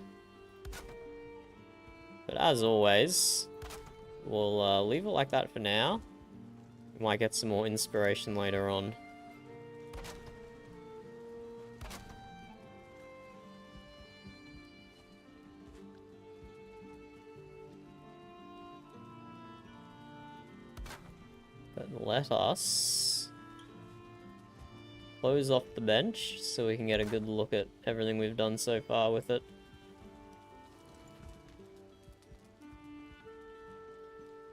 But as always, we'll leave it like that for now. We might get some more inspiration later on. But let us close off the bench so we can get a good look at everything we've done so far with it.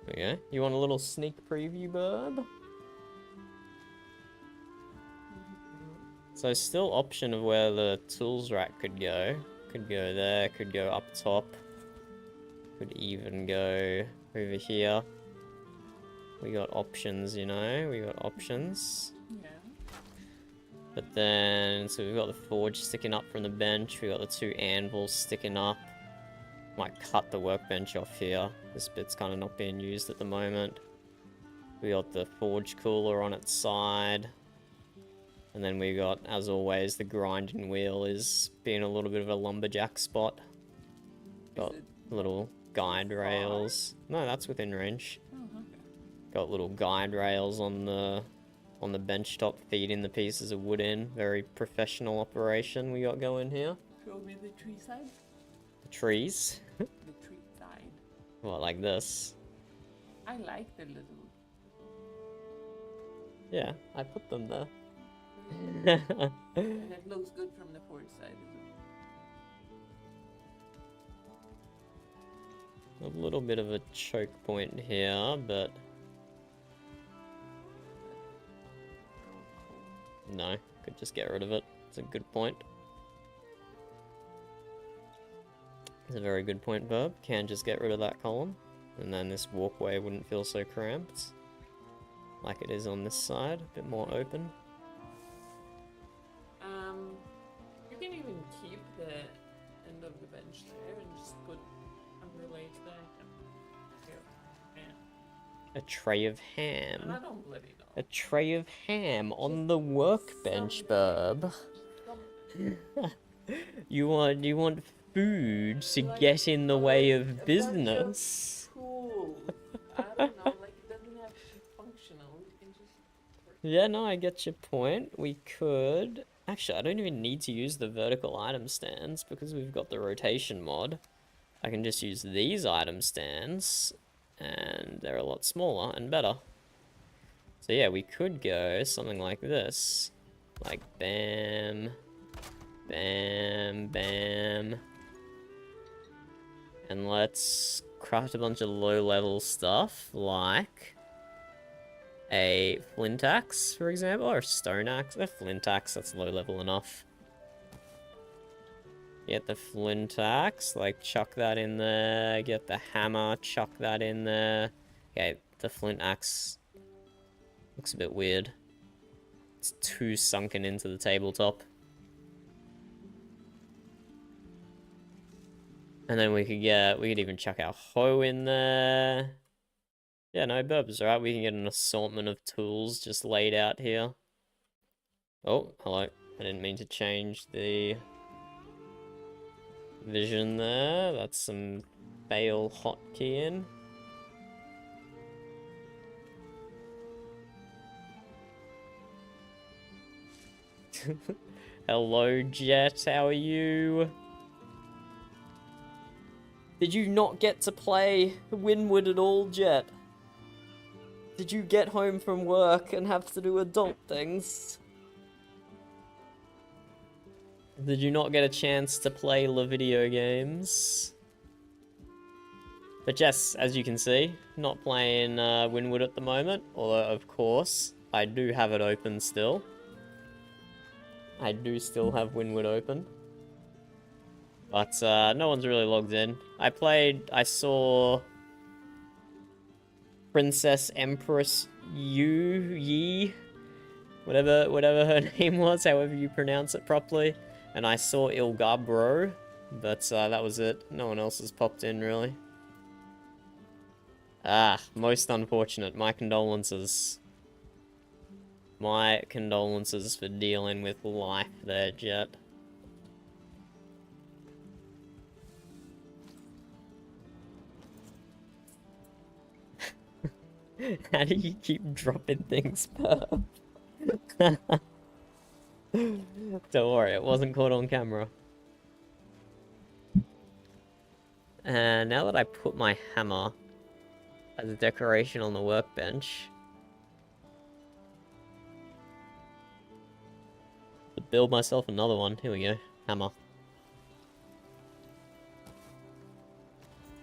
Okay, you want a little sneak preview, Burb? So still option of where the tools rack could go. Could go there, could go up top. Could even go over here. We got options, you know, we got options. Yeah. But then, so we've got the forge sticking up from the bench, we got the two anvils sticking up. Might cut the workbench off here. This bit's kind of not being used at the moment. We got the forge cooler on its side. And then we got, as always, the grinding wheel is being a little bit of a lumberjack spot. Got little guide rails. No, that's within range. Oh, okay. Got little guide rails on the bench top, feeding the pieces of wood in. Very professional operation we got going here. Show me the tree side. The trees. The tree side. What, like this? I like the little. Yeah, I put them there. And it looks good from the forward side. A little bit of a choke point here, but no, could just get rid of it. It's a good point. It's a very good point, Verb. Can just get rid of that column, and then this walkway wouldn't feel so cramped like it is on this side, a bit more open. You can even keep the end of the bench there and just put underlays there. Yeah. A tray of ham. And I don't bloody know. A tray of ham on the workbench, Burb. You want food to get in the way of business. Cool. I don't know, like it doesn't have to be functional. We can just. Yeah, no, I get your point. We could. Actually, I don't even need to use the vertical item stands because we've got the rotation mod. I can just use these item stands, and they're a lot smaller and better. So yeah, we could go something like this. Like bam, bam, bam. And let's craft a bunch of low-level stuff, like a flint axe, for example, or a stone axe. A flint axe, that's low-level enough. Get the flint axe, like chuck that in there. Get the hammer, chuck that in there. Okay, the flint axe looks a bit weird. It's too sunken into the tabletop. And then we could even chuck our hoe in there. Yeah, no, Burb's right. We can get an assortment of tools just laid out here. Oh, hello. I didn't mean to change the vision there. That's some fail hotkey in. Hello, Jet. How are you? Did you not get to play Winwood at all, Jet? Did you get home from work and have to do adult things? Did you not get a chance to play the video games? But yes, as you can see, not playing Winwood at the moment, although of course, I do have it open still. I do still have Winwood open. But no one's really logged in. I saw Princess Empress Yi, whatever her name was, however you pronounce it properly. And I saw Ilgabro, but that was it. No one else has popped in, really. Ah, most unfortunate. My condolences. My condolences for dealing with life there, Jet. How do you keep dropping things, Perp? Don't worry, it wasn't caught on camera. And now that I put my hammer as a decoration on the workbench, to build myself another one. Here we go, hammer.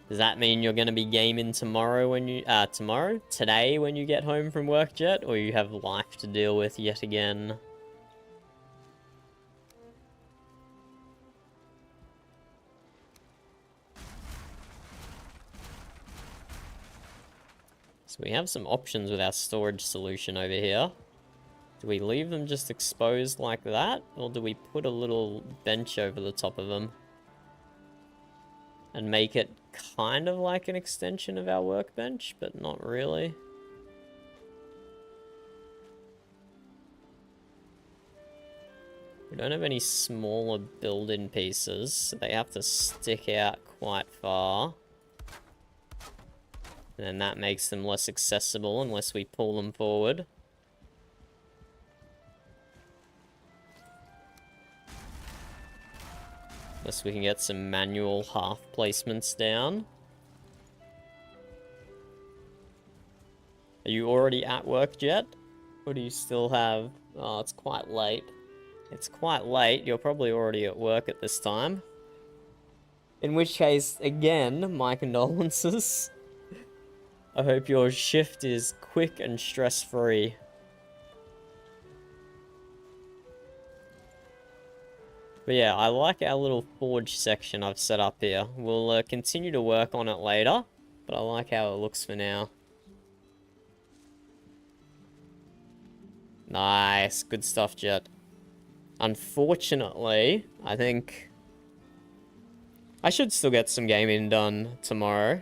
Does that mean you're gonna be gaming tomorrow when you, today when you get home from work, Jet? Or you have life to deal with yet again? So we have some options with our storage solution over here. Do we leave them just exposed like that? Or do we put a little bench over the top of them? And make it kind of like an extension of our workbench, but not really. We don't have any smaller build-in pieces, so they have to stick out quite far. And then that makes them less accessible unless we pull them forward. Unless we can get some manual half placements down. Are you already at work, Jet? Or do you still have... Oh, it's quite late. It's quite late. You're probably already at work at this time. In which case, again, my condolences. I hope your shift is quick and stress-free. But yeah, I like our little forge section I've set up here. We'll continue to work on it later, but I like how it looks for now. Nice, good stuff, Jet. Unfortunately, I think I should still get some gaming done tomorrow.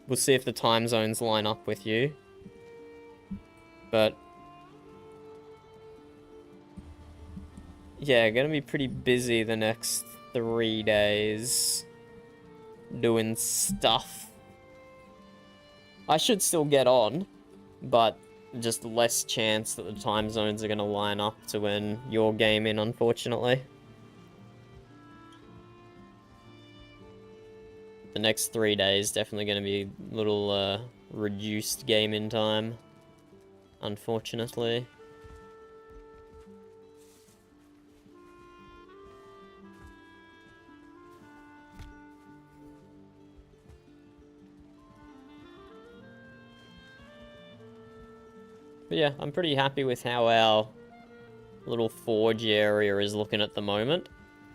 We'll see if the time zones line up with you. But yeah, gonna be pretty busy the next 3 days doing stuff. I should still get on, but just less chance that the time zones are gonna line up to when you're gaming, unfortunately. The next 3 days definitely gonna be a little reduced gaming time, unfortunately. But yeah, I'm pretty happy with how our little forge area is looking at the moment.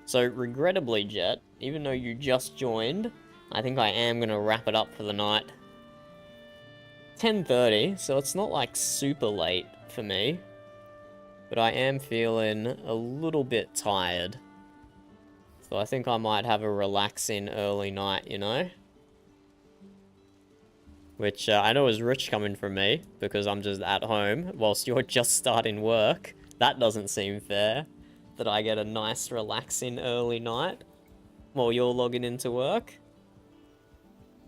So, regrettably, Jet, even though you just joined, I think I am going to wrap it up for the night. 10:30, so it's not like super late for me. But I am feeling a little bit tired. So I think I might have a relaxing early night, you know? Which I know is rich coming from me, because I'm just at home, whilst you're just starting work. That doesn't seem fair, that I get a nice relaxing early night. while you're logging into work.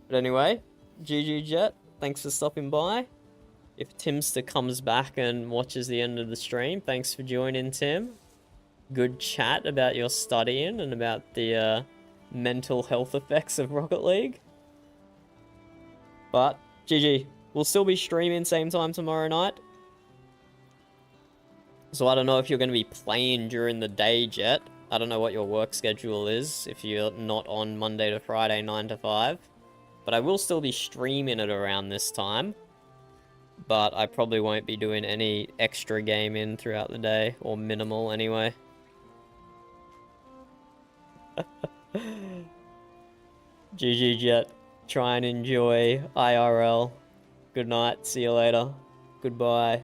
But anyway, GG Jet, thanks for stopping by. If Timster comes back and watches the end of the stream, thanks for joining, Tim. Good chat about your studying and about the mental health effects of Rocket League. But, GG, we'll still be streaming same time tomorrow night. So I don't know if you're going to be playing during the day, Jet. I don't know what your work schedule is if you're not on Monday to Friday 9 to 5. But I will still be streaming it around this time. But I probably won't be doing any extra gaming throughout the day, or minimal anyway. GG Jet, try and enjoy IRL. Good night, see you later. Goodbye.